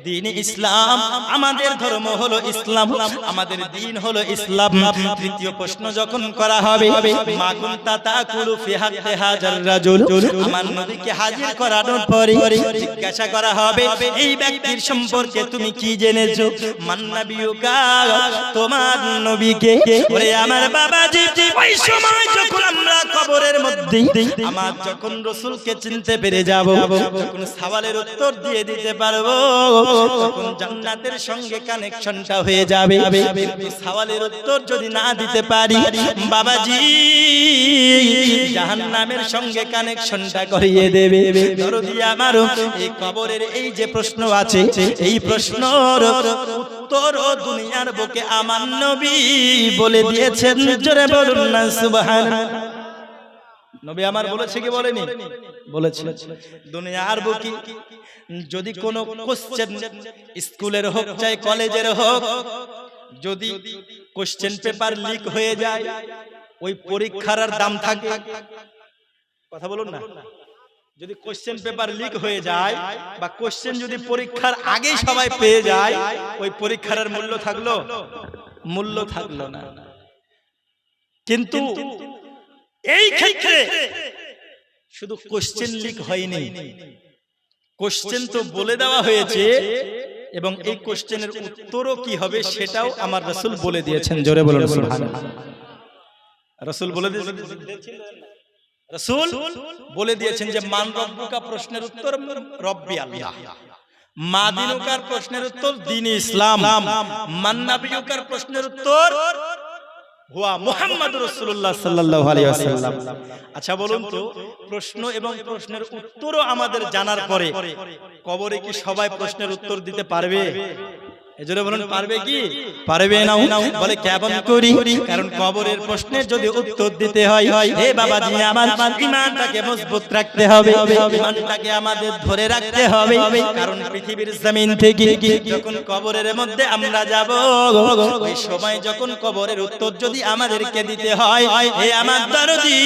A: দ্বীন ইসলাম। আমাদের ধর্ম হলো ইসলাম, আমাদের দ্বীন হলো ইসলাম। তৃতীয় প্রশ্ন যখন করা হবে, মা কুনতা তাকুলু ফি হাক্কি হাজার রাজুল, আমার নবীকে হাজির করানোর পরে জিজ্ঞাসা করা হবে, এই ব্যক্তির সম্পর্কে তুমি কি জেনেছো? মান নাবিয়ুকা, তোমার নবীকে। ওরে আমার বাবাজি, ওই সময় যখন আমরা কবরের মধ্যে আমার যখন রাসূলকে চিনতে পেরে যাব, যখন সওয়ালের উত্তর দিয়ে দিতে পারবো, তখন জান্নাতের সঙ্গে কানেকশনটা হয়ে যাবে। কিন্তু সওয়ালের উত্তর যদি না দিতে পারি বাবাজি, জাহান্নামের সঙ্গে কানেকশনটা করিয়ে দেবে। দরদি আমার, এই কবরের এই যে প্রশ্ন আছে, এই প্রশ্নের উত্তর দুনিয়ার বুকে আমার নবী বলে দিয়েছেন। জোরে বলুন না সুবহানাল্লাহ। নবী আমার বলেছে কি বলেনি? বলেছে। দুনিয়ার বুকে যদি কোনো কোশ্চেন, স্কুলের হোক চাই কলেজের হোক, যদি কোশ্চেন পেপার লিক হয়ে যায়, ওই পরীক্ষার দাম থাকে। কথা বলুন না। যদি কোশ্চেন পেপার লিক হয়ে যায় বা কোশ্চেন যদি পরীক্ষার আগেই সবাই পেয়ে যায়, ওই পরীক্ষার মূল্য থাকলো? মূল্য থাকলো না। কিন্তু এই ক্ষেত্রে শুধু কোশ্চেন লিক হয়নি, কোশ্চেন তো বলে দেওয়া হয়েছে এবং এই কোশ্চেনের উত্তরও কি হবে সেটাও আমার রাসূল বলে দিয়েছেন। জোরে বলুন সুবহানাল্লাহ। রাসূল বলে দিয়েছেন, রাসূল বলে দিয়েছেন যে মান রব্বুকা প্রশ্নের উত্তর রব্বি আল্লাহ, মা দিনুকার প্রশ্নের উত্তর দ্বীন ইসলাম, মান নাবিয়ুকার প্রশ্নের উত্তর হুয়া মুহাম্মাদুর রাসূলুল্লাহ সাল্লাল্লাহু আলাইহি ওয়াসাল্লাম। আচ্ছা বলুন তো, প্রশ্ন এবং প্রশ্নের উত্তরও আমাদের জানার পরে কবরে কি সবাই প্রশ্নের উত্তর দিতে পারবে? এজন্য বলুন পারবে কি পারবে না? বলে কেমন করি? কারণ কবরের প্রশ্নের যদি উত্তর দিতে হয়, হে বাবাজি আমার ঈমানটাকে মজবুত রাখতে হবে, ঈমানটাকে আমাদের ধরে রাখতে হবে। কারণ পৃথিবীর জমিন থেকে যখন কবরের মধ্যে আমরা যাব, ওই সময় যখন কবরের উত্তর যদি আমাদেরকে দিতে হয়, হে আমার দরদি,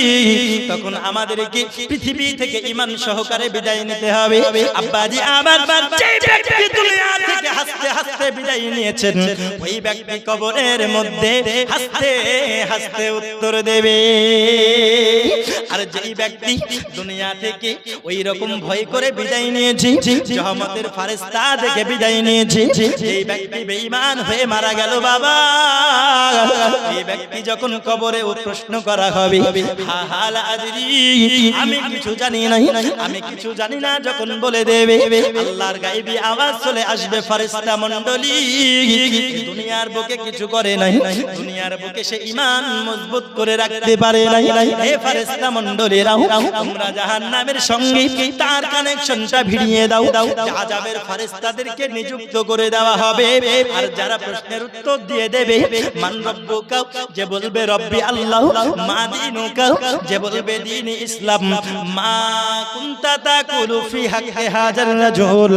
A: তখন আমাদেরকে পৃথিবী থেকে ঈমান সহকারে বিদায় নিতে হবে। আব্বাজি আমার যে ব্যক্তি দুনিয়া থেকে হাসতে হাসতে বিদায় নিয়েছেন, ওই ব্যক্তি কবরের মধ্যে হাসতে হাসতে উত্তর দেবে। আর যেই ব্যক্তি দুনিয়া থেকে ওই রকম ভয় করে বিদায় নিয়েছে, রহমতের ফেরেশতা দেখে বিদায় নিয়েছে, এই ব্যক্তি বেঈমান হয়ে মারা গেল বাবা। এই ব্যক্তি যখন কবরে প্রশ্ন করা হবে, হা হাল আদরি, আমি কিছু জানি না, আমি কিছু জানি না যখন বলে দেবে, আল্লাহর গায়বী আওয়াজ চলে আসবে, ফেরেশতা মণ্ডলী দুনিয়ার বুকে কিছু করে নাই, দুনিয়ার বুকে সে ঈমান মজবুত করে রাখতে পারে নাই। হে ফেরেশতা মণ্ডলীরা, তোমরা জাহান্নামের সঙ্গে তার কানেকশনটা ভিড়িয়ে দাও। আযাবের ফেরেশতাদেরকে নিযুক্ত করে দেওয়া হবে। আর যারা প্রশ্নের উত্তর দিয়ে দেবে, মান রব্বুকা, যে বলবে রব্বি আল্লাহ, মা দীনুকা, যে বলবে দ্বীন ইসলাম, মা কুনতা তাকুলু ফি হাক্কি হাযার রাজুল,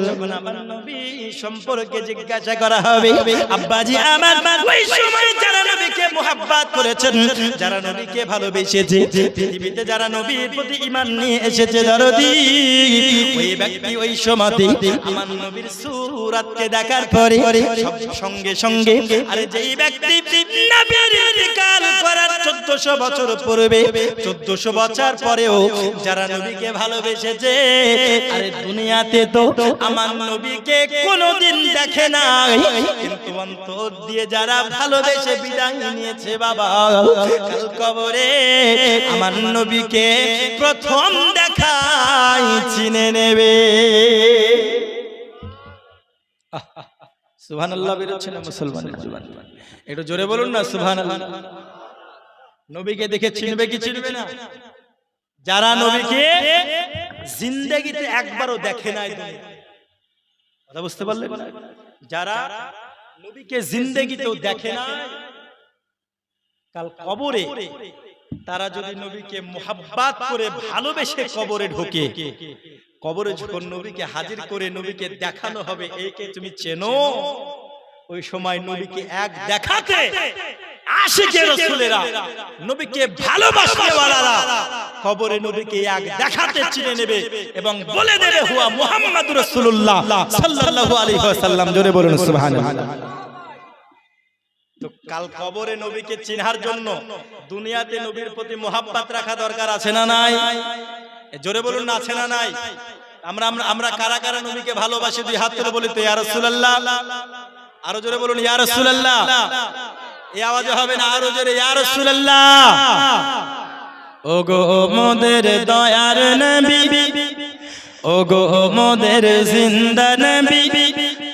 A: যখন আমার নবী সম্পর্কে জিজ্ঞাসা করা হবে, আব্বাজি আমার ওই সময় যারা নবীকে মুহাব্বত করেছেন, যারা নবীকে ভালোবেসেছে, পৃথিবীতে যারা নবীর প্রতি ঈমান নিয়ে এসেছে দরদি, ওই ব্যক্তি ওই সময়তে আমার নবীর সুরাতকে দেখার পরে সঙ্গে সঙ্গে, আরে যেই ব্যক্তি নবীর ইন্তিকাল করার 1400 বছর পূর্বে, 1400 বছর পরেও যারা নবীকে ভালোবেসেছে, আরে দুনিয়াতে তো আমার নবীকে কোনোদিন দেখে নাই, কিন্তু অন্তর দিয়ে যারা ভালোবেসে বিদায় নিয়েছে বাবা, কাল কবরে আমার নবীকে প্রথম দেখাই চিনে নেবে। সুবহানাল্লাহ বেরোচ্ছে না মুসলমানের জবান? একটু জোরে বলুন না সুবহানাল্লাহ। নবীকে দেখে চিনবে কি চিনবে না? যারা নবীকে জিন্দেগিতে একবারও দেখে নাই, কথা বুঝতে পারলেন? যারা নবীকে জিন্দেগিতেও দেখে না, কাল কবরে তারা যদি নবীকে মুহাব্বত করে ভালোবেসে কবরে ঢোকে, কবরে যখন নবীকে হাজির করে নবীকে দেখানো হবে, একে তুমি চেনো, ওই সময় নবীকে এক দেখাতে আশিকে রাসূলেরা, নবীকে ভালোবাসনেওয়ালারা কবরে নবীকে এক দেখাতে চিনে নেবে এবং বলে দেবে হুয়া মুহাম্মাদুর রাসূলুল্লাহ সাল্লাল্লাহু আলাইহি ওয়াসাল্লাম। জোরে বলুন সুবহানাল্লাহ। তো কাল কবরে নবীকে চিনার জন্য দুনিয়াতে নবীর প্রতি মুহাব্বত রাখা দরকার আছে না নাই? জোরে বলুন না, আছে না নাই? আমরা কারা কারা নবীকে ভালোবাসি? দুই হাত তুলে বলি তো ইয়া রাসূলুল্লাহ। আরো জোরে বলুন ইয়া রাসূলুল্লাহ। এই আওয়াজে হবে না, আরো জোরে ইয়া রাসূলুল্লাহ। ওগো মোদের দয়ার নবী, ওগো মোদের জিন্দা নবী,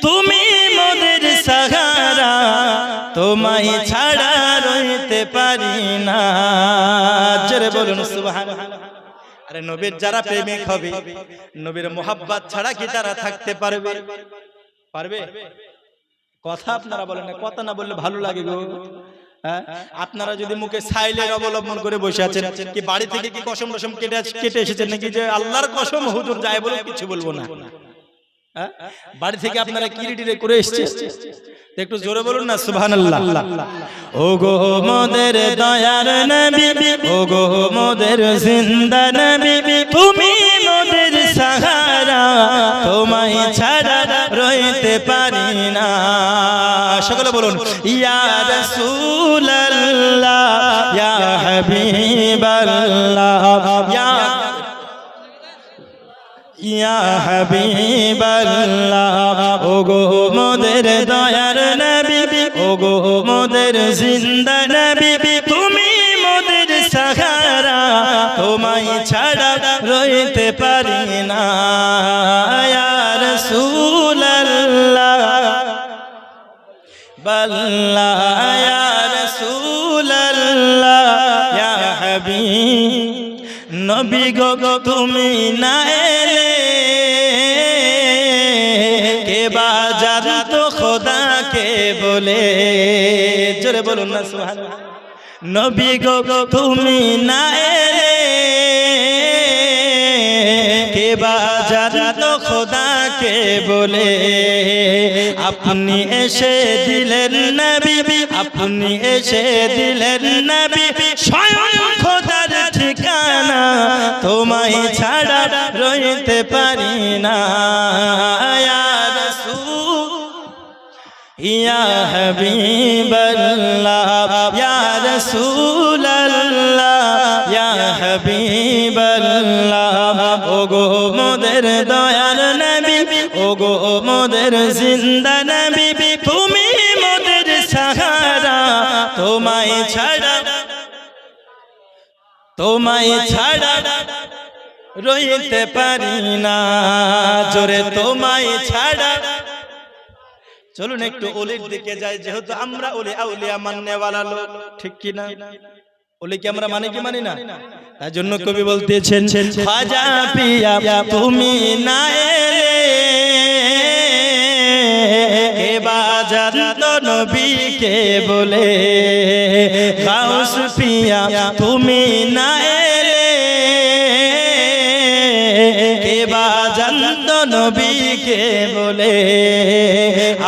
A: তুমি মোদের সাহারা, তোমায় ছাড়া রইতে পারি না। জোরে বলুন সুবহানাল্লাহ। আরে নবীর যারা প্রেমিক হবে, নবীর মুহাব্বত ছাড়া কি তারা থাকতে পারবে? পারবে? কথা আপনারা বলেন না, কথা না বললে ভালো লাগে গো। আপনারা যদি মুখে সাইলেন্ট অবলম্বন করে বসে আছেন, কি বাড়ি থেকে কি কসম কসম কেটে এসেছেন নাকি যে আল্লাহর কসম হুজুর যায় বলে কিছু বলবো না? বাড়ি থেকে আপনারা কিরিটিরে করে এসেছেন, একটু জোরে বলুন না সুবহানাল্লাহ। ওগো মোদের দয়ার নবী, ওগো মোদের জিন্দা নবী, তুমি মোদের সাহারা, তোমায় ছাড়া রইতে পারি না। সকলে বলুন ইয়া রাসূলুল্লাহ, ইয়া হাবিবাল্লাহ, ইয়া হাবিবাল্লাহ ওগো মোদের দয়ার নবী ওগো মোদের জিন্দা নবী তুমি মোদের সাহারা তোমায় ছাড়া রইতে পারি না ইয়া রাসূলুল্লাহ বাল্লাহ ইয়া রাসূলুল্লাহ ইয়া হাবিব নবী গো তুমি না এলে কে বাজার তো খোদা কে বলে জোরে বলুন না সুবহানাল্লাহ নবী গো তুমি না এলে কে বাজার তো খোদা কে বলে আপনি এসে দিলেন নবী আপনি এসে দিলেন নবী স্বয়ং খোদার ঠিকানা তোমায় ছাড়া রইতে পারি না ইয়া রাসূল ইয়া হাবিবাল্লাহ ইয়া রাসূলুল্লাহ ইয়া হাবিবাল্লাহ ওগো মোদের দয়ার নবী ওগো মোদের জিন্দা নবী তুমি মোদের সাহারা তোমায় ছাড়া রইতে পারি না জোরে তোমায় ছাড়া চলুন একটু ওলির দিকে যাই যেহেতু আমরা ওলি আউলিয়া মাননেওয়ালা লোক ঠিক কি না ওলিকে আমরা মানি কি মানি না তাই জন্য কবি বলতেছেন খাজা পিয়া তুমি না এলে কে বাজার নবীকে বলে গাউস পিয়া তুমি না এলে কে বাজার নবীকে বলে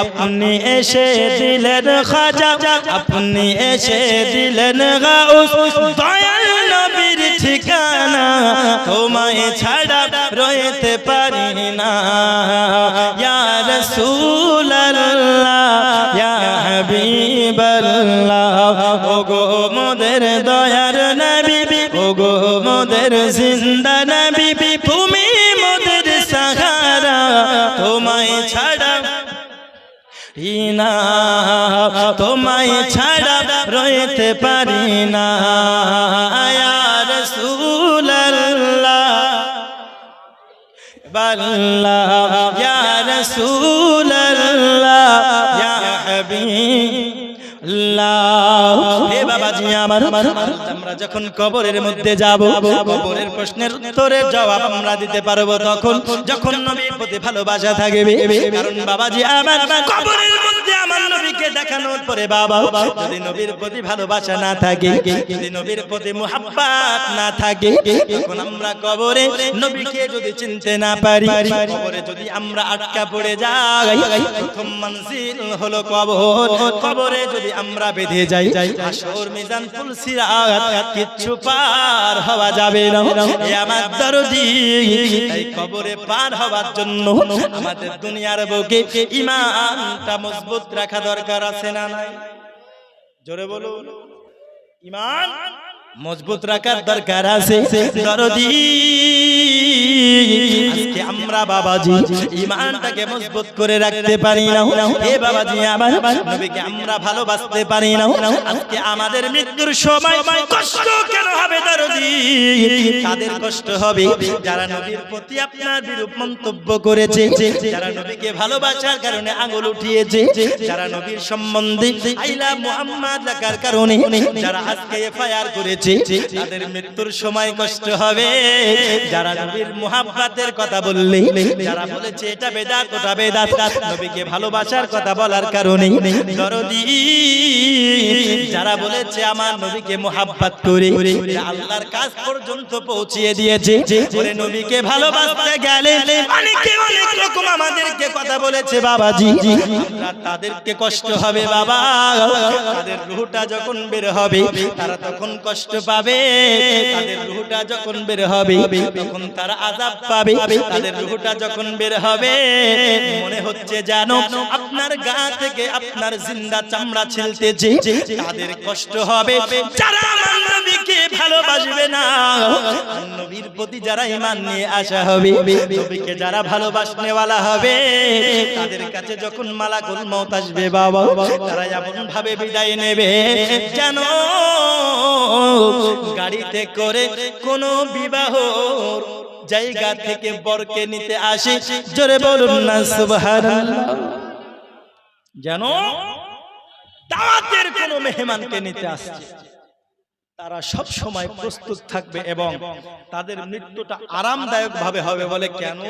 A: আপনি এসে দিলেন খাজা আপনি এসে দিলেন গাউস দয়াল নবীর ঠিকানা তোমায় ছাড়া রইতে পারি না ইয়া রাসূলুল্লাহ ইয়া হাবিবাল্লাহ ওগো মোদের দয়ার নবী ওগো মোদের জিন্দা নবী তুমি মোদের সাহারা তোমায় ছাড়া তোমায় ছাড়া রইতে পারি না ইয়া রাসূলুল্লাহ বাল্লাহ ইয়া রাসূলুল্লাহ ইয়া হাবিবাল্লাহ হে বাবাজি আমার আমরা যখন কবরের মধ্যে যাব কবরের প্রশ্নের উত্তরের জবাব আমরা দিতে পারবো তখন যখন নবীর প্রতি ভালোবাসা থাকবে কারণ বাবাজি আমার কবরের মধ্যে আমার নবীকে দেখানোর পরে বাবা যদি নবীর প্রতি ভালোবাসা না থাকে যদি নবীর প্রতি মুহাব্বত না থাকে তখন আমরা কবরে নবীকে যদি চিনতে না পারি কবরে যদি আমরা আটকা পড়ে যাই প্রথম মঞ্জিল হলো কবর কবরে যদি আমরা বেঁধে যাই হাসর মিজান ফুলসিরাত কিচ্ছু পার হওয়া যাবে না এ আমার দরদি এই কবরে পার হওয়ার জন্য আমাদের দুনিয়ার বুকে ঈমানটা মজবুত রাখা দরকার আছে না নাই জোরে বলো ঈমান মজবুত রাখার দরকার আছে দরদি আজকে আমরা বাবাজি ঈমানটাকে মজবুত করে রাখতে পারি না এ বাবাজি আমার নবীকে আমরা ভালোবাসতে পারি না আজকে আমাদের মৃত্যুর সময় কষ্ট কেন হবে দরদি তাদের কষ্ট হবে যারা নবীর প্রতি আপনার বিরূপ মন্তব্য করেছে যারা নবীকে ভালোবাসার কারণে আঙ্গুল উঠিয়েছে যারা নবীর সম্বন্ধে আইলা মুহাম্মদ লেখার কারণে যারা আজকে এফআইআর করেছে তাদের মৃত্যুর সময় কষ্ট হবে যারা নবীর মুহাব্বতের কথা বললে যারা বলেছে এটা বেদাত ওটা বেদাত নবীকে ভালোবাসার কথা বলার কারণে দরদি যারা বলেছে আমার নবীকে মুহাব্বত করে আল্লাহর কাজ পর্যন্ত পৌঁছিয়ে দিয়েছে ওরে নবীকে ভালোবাসতে গেলে অনেকে অনেক রকম আমাদেরকে কথা বলেছে বাবাজি আমরা তাদেরকে কষ্ট হবে বাবা তাদের রূহটা যখন বের হবে তারা তখন কষ্ট পাবে তাদের রূহটা যখন বের হবে তখন তারা আযাব পাবে তাদের রূহ রূহটা যখন বের হবে মনে হচ্ছে জানো আপনার গা থেকে আপনার জিন্দা চামড়া ছিলতেছে। তাদের কষ্ট হবে যারা আমার নবীকে ভালোবাসবে না, নবীর প্রতি যারা ঈমান নিয়ে আসা হবে, নবীকে যারা ভালোবাসনেওয়ালা হবে, তাদের কাছে যখন মালাকুল মউত আসবে বাবা, তারা এমন ভাবে বিদায় নেবে জানো গাড়িতে করে কোনো বিবাহ জায়গা থেকে বরকে নিতে আসে। জোরে বলুন না সুবহানাল্লাহ। জানো দাওয়াতের কোনো মেহমানকে নিতে আসছে, তারা সব সময় প্রস্তুত থাকবে এবং তাদের মৃত্যুটা আরামদায়ক ভাবে হবে। বলে কেন?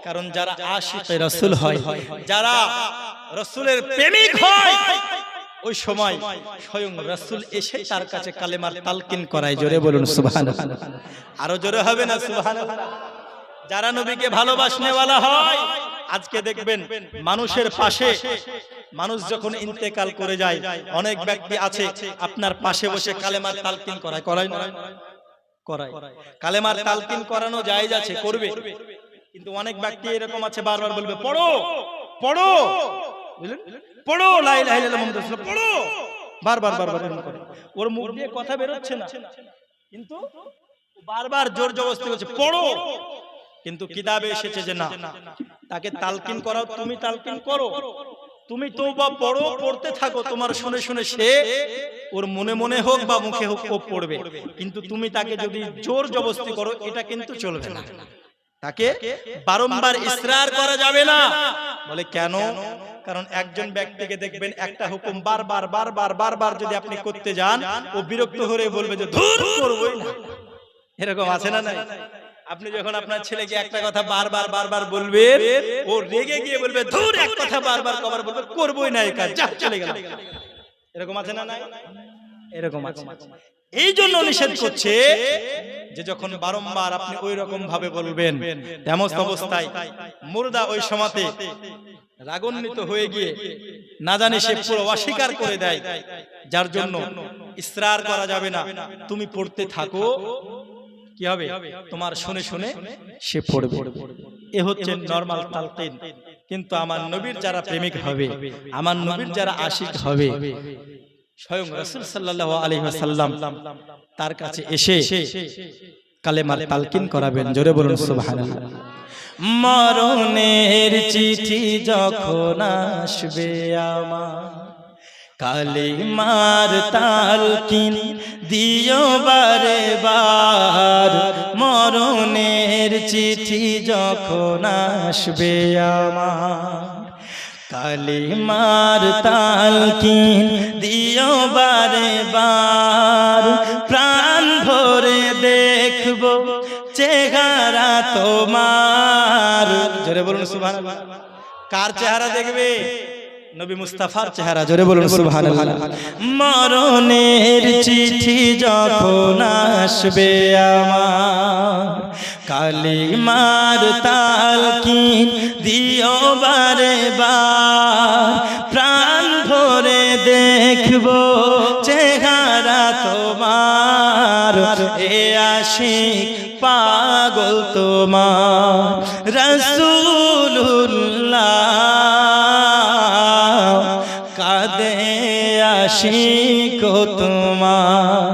A: কারণ যারা আশিকে রাসূল হয়, যারা রাসূলের প্রেমিক হয়, ওই সময় স্বয়ং রাসূল এসে তার কাছে কালেমার তালকিন করায়। জোরে বলুন সুবহানাল্লাহ। আরো জোরে হবে না সুবহানাল্লাহ। যারা নবীকে ভালোবাসনেওয়ালা হয়, আজকে দেখবেন মানুষের পাশে মানুষ যখন ইন্তেকাল করে যায়, অনেক ব্যক্তি আছে আপনার পাশে বসে কালেমার তালকিন করায়। করায় না? করায়। কালেমার তালকিন করানো জায়েজ আছে, করবে। কিন্তু অনেক ব্যক্তি এরকম আছে বারবার বলবে পড়ো পড়ো, বুঝলেন, পড়ো লা ইলাহা ইল্লাল্লাহ মুহাম্মাদুর রাসূলুল্লাহ, পড়ো, বারবার বারবার এরকম করে। ওর মুখ দিয়ে কথা বের হচ্ছে না, কিন্তু বারবার জোর জবরদস্তি করছে পড়ো। কিন্তু কিতাবে এসেছে যে না, তাকে তালকিন করাও, তুমি তালকিন করো, তুমি তওবা পড়ো, পড়তে থাকো, তোমার শুনে শুনে সে ওর মনে মনে হোক বা মুখে হোক ও পড়বে। কিন্তু তুমি তাকে যদি জোর জবরদস্তি করো, এটা কিন্তু চলবে না। তাকে বারংবার ইসরার করা যাবে না। বলে কেন? কারণ একজন ব্যক্তিকে দেখবেন একটা হুকুম বারবার বারবার বারবার যদি আপনি করতে যান, ও বিরক্ত হয়ে বলবে যে ধুর করবই না। এরকম আছে না? নাই? আপনি যখন আপনার ছেলেকে একটা কথা বারবার বারবার বলবেন, ও রেগে গিয়ে বলবে ধুর, এক কথা বারবার কবার বলবে করবই না, এই কাজ যা চলে গেল। এরকম আছে না? নাই? এরকম আছে। এই জন্য নিষেধ করছে যে যখন বারংবার আপনি ওই রকম ভাবে বলবেন, তেমন অবস্থায় মুর্দা ওই সময়তে রাগান্বিত হয়ে গিয়ে না জানি সে পুরো অস্বীকার করে দেয়, যার জন্য ইসরার করা যাবে না। তুমি পড়তে থাকো, কি হবে? তোমার শুনে শুনে সে পড়বে। এ হচ্ছে নরমাল তালকিন। কিন্তু আমার নবীর যারা প্রেমিক হবে, আমার নবীর যারা আশিক হবে, স্বয়ং রাসূল সাল্লাল্লাহু আলাইহি ওয়াসাল্লাম তার কাছে এসে কালেমার তালকিন করাবেন। জোরে বলুন সুবহানাল্লাহ। মরণের চিঠি যখন আসবে আমার, কালেমার তালকিন দিও বারে বার। মরণের চিঠি যখন আসবে আমার, কালেমার তালকিন দিও বারে বার। প্রাণ ভরে দেখব চেহারা তোমার। জোরে বলুন সুবহানাল্লাহ। কার চেহারা দেখবে? নবী মুস্তাফার চেহারা। জোরে বলুন সুবহানাল্লাহ। মরণের চিঠি যখন আসবে আমার, কালিমার তালকিন দিও বারে বার। প্রাণ ভরে দেখব চেহারা তোমার, এ আশিক পাগল তোমার রাসূলুল্লাহ। কাঁদে আশিক তোমার,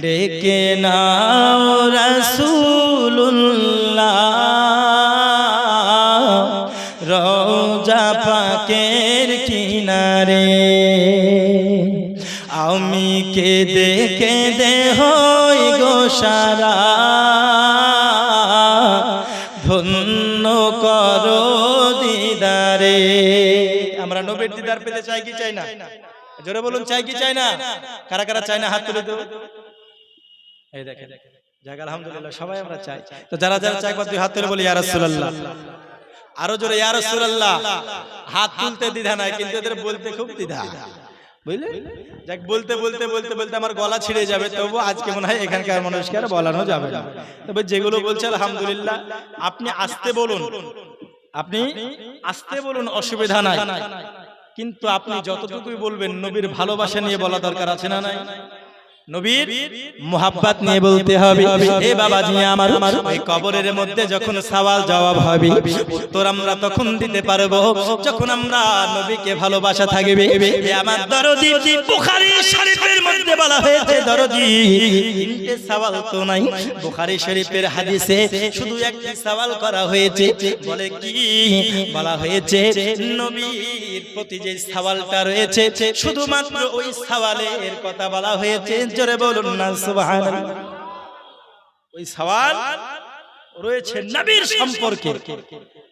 A: ডেকে নাও রাসূলুল্লাহ। রওজা পাকের কিনারে আমি কেঁদে কেঁদে হই গো সারা। ধন্য করো দিদারে। আমরা নবীর দিদার পেতে চাই কি চাই না? জোরে বলুন, চাই কি চাই না? কারা কারা চাই না হাত তুলে দেবো। এই দেখেন, যাক আলহামদুলিল্লাহ সবাই আমরা চাই। তো যারা যারা চাই একবার দুই হাত তুলে বলি ইয়া রাসূলুল্লাহ। আরো জোরে ইয়া রাসূলুল্লাহ। হাত তুলতে দ্বিধা নাই, কিন্তু এদের বলতে খুব দ্বিধা, বুঝলে? যাক বলতে বলতে বলতে বলতে আমার গলা ছিঁড়ে যাবে, তবু আজকে মনে হয় এখানকার মানুষকে আর বলানো যাবে না। তবে যেগুলো বলছে আলহামদুলিল্লাহ, আপনি আসতে বলুন, আপনি আসতে বলুন, অসুবিধা নাই। কিন্তু আপনি যতটুকুই বলবেন নবীর ভালোবাসা নিয়ে বলা দরকার আছে না নাই? নবীর মোহাব্বত নিয়ে বলতে হবে। এ বাবাজি আমার, ওই কবরের মধ্যে যখন সওয়াল জবাব হবে, উত্তর আমরা তখন দিতে পারবো যখন আমরা নবীকে ভালোবাসা থাকবে। এ আমার দরদি, বুখারী শরীফের মধ্যে বলা হয়েছে দরদি তিনটে সওয়াল তো নাই, বুখারী শরীফের হাদিসে শুধু একটি সওয়াল করা হয়েছে। বলে কি বলা হয়েছে? নবীর প্রতি যে সওয়ালটা রয়েছে শুধুমাত্র ওই সওয়ালের কথা বলা হয়েছে। জোরে বলুন না সুবহানাল্লাহ। ওই সওয়াল রয়েছে নবীর সম্পর্কে।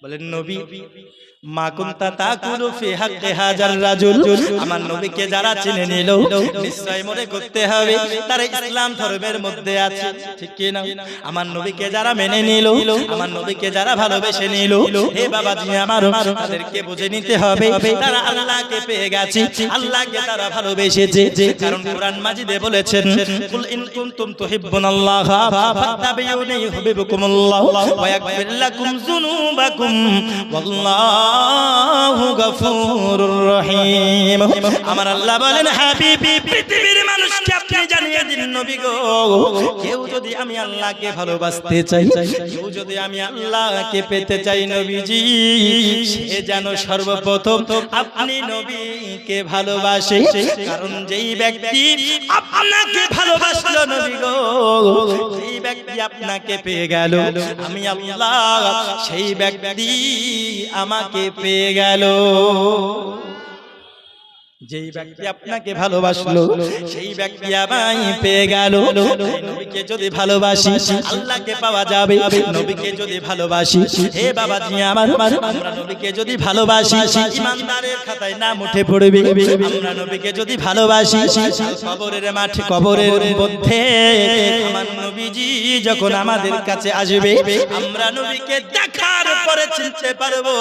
A: বলেন নবী মা কুনতা তাকুলু ফি হাক্কি হাজার রাজুল, আমার নবীকে যারা চিনে নিল নিশ্চয় মনে করতে হবে তারা ইসলাম ধর্মের মধ্যে আছে, ঠিক কি না? আমার নবীকে যারা মেনে নিল, আমার নবীকে যারা ভালোবেসে নিল, হে বাবাজি আমার, তাদেরকে বুঝে নিতে হবে তারা আল্লাহকে পেয়ে গেছে, আল্লাহকে তারা ভালোবেসেছে। কারণ কোরআন মাজিদে বলেছেন কুল ইন কুনতুম তুহিব্বুনাল্লাহ ফাত্তাবিউনি ইউহিব্বুকুমুল্লাহ ওয়া ইয়াগফির লাকুম যুনুবাকুম ওয়াল্লাহু গফুরুর রহিম। আমার আল্লাহ বলেন হাবিবি, পৃথিবীর মানুষকে আপনি জানিয়ে দিন নবী গো, কেউ যদি আমি আল্লাহকে ভালোবাসতে চাই, কেউ যদি আমি আল্লাহকে পেতে চাই নবীজি, সে যেন সর্বপ্রথম আপনি নবীকে ভালোবাসে। কারণ যেই ব্যক্তি আপনাকে ভালোবাসলো নবী গো, যেই ব্যক্তি আপনাকে পেয়ে গেল আমি আল্লাহ, সেই ব্যক্তি আমাকে পেয়ে গেল। যেই ব্যক্তি আপনাকে ভালোবাসলো সেই ব্যক্তি আমায় পেয়ে গেল। নবীকে যদি ভালোবাসি আল্লাহকে পাওয়া যাবে, নবীকে যদি ভালোবাসি হে বাবাজি আমার, আমরা নবীকে যদি ভালোবাসি ইমানদারের খাতায় নাম উঠে পড়বে। আমরা নবীকে যদি ভালোবাসি কবরের মাঠে, কবরের মধ্যে আমার নবীজি যখন আমাদের কাছে আসবে আমরা নবীকে দেখার পরে চিনতে পারবো।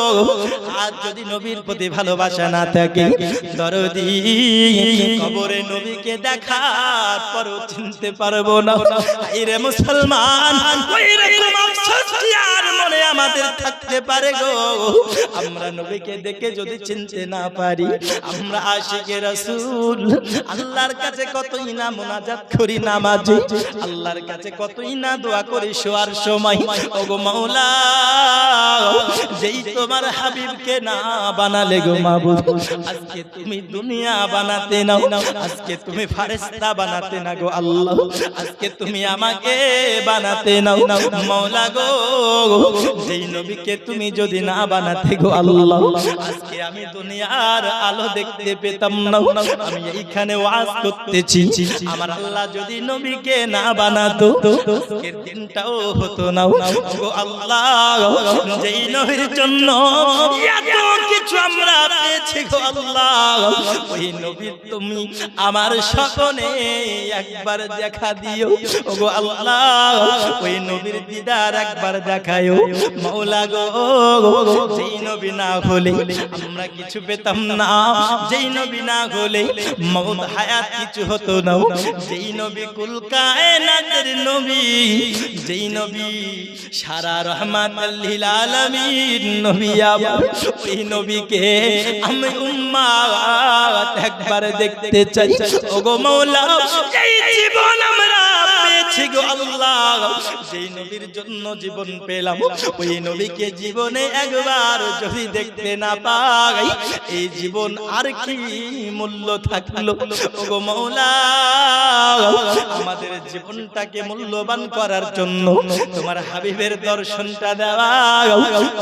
A: আর যদি নবীর প্রতি ভালোবাসা না থাকে কবরে নবীকে দেখার পরও চিনতে পারবো না। আইরে মুসলমান, ওই রকম আফসোস কি আর মনে আমাদের থাকতে পারে গো? আমরা নবীকে দেখে যদি চিনতে না পারি, আমরা আশিকে রাসূল আল্লাহর কাছে কতই না মুনাজাত করি নামাজে, আল্লাহর কাছে কতই না দোয়া করি শোয়ার সময়। ওগো মাওলা, যেই তোমার হাবিবকে না বানালে গো মাবুদ, আজকে তুমি দুনিয়া বানাতে নাও, আজকে তুমি ফেরেশতা বানাতে না গো আল্লাহ, আজকে তুমি আমাকে বানাতে নাও মাওলা গো। যেই নবীকে তুমি যদি না বানাতে গো আল্লাহ, আজকে আমি দুনিয়ার আলো দেখতে পেতাম না। আমি এইখানে ওয়াজ করতেছি, আমার আল্লাহ যদি নবীকে না বানাতো আজকের দিনটাও হতো না গো আল্লাহ। যেই নবীর জন্য এত কিছু আমরা পেয়েছি গো আল্লাহ, ওই নবী তুমি আমার স্বপ্নে একবার দেখা দিও ওগো আল্লাহ, ওই নবীর দিদার একবার দেখায়ো মাওলা গো। যেই নবী না হলে আমরা কিছু পেতাম না, যেই নবী না হলে মওত হায়াত কিছু হতো না। যেই নবী কুল কায়নাতের নবী, যেই নবী সারা রহমাতুল লিল আলামিন নবী, ওই নবীকে আমি উম্মত একবার দেখতে চাই ওগো মাওলা। এই জীবন আমরা পেয়েছি গো আল্লাহ, যেই নবীর জন্য জীবন পেলাম, ওই নবীকে জীবনে একবার যদি দেখতে না পাই, এই জীবন আর কি মূল্য থাকলো ওগো মাওলা। আমাদের জীবনটাকে মূল্যবান করার জন্য তোমার হাবিবের দর্শনটা দেওয়া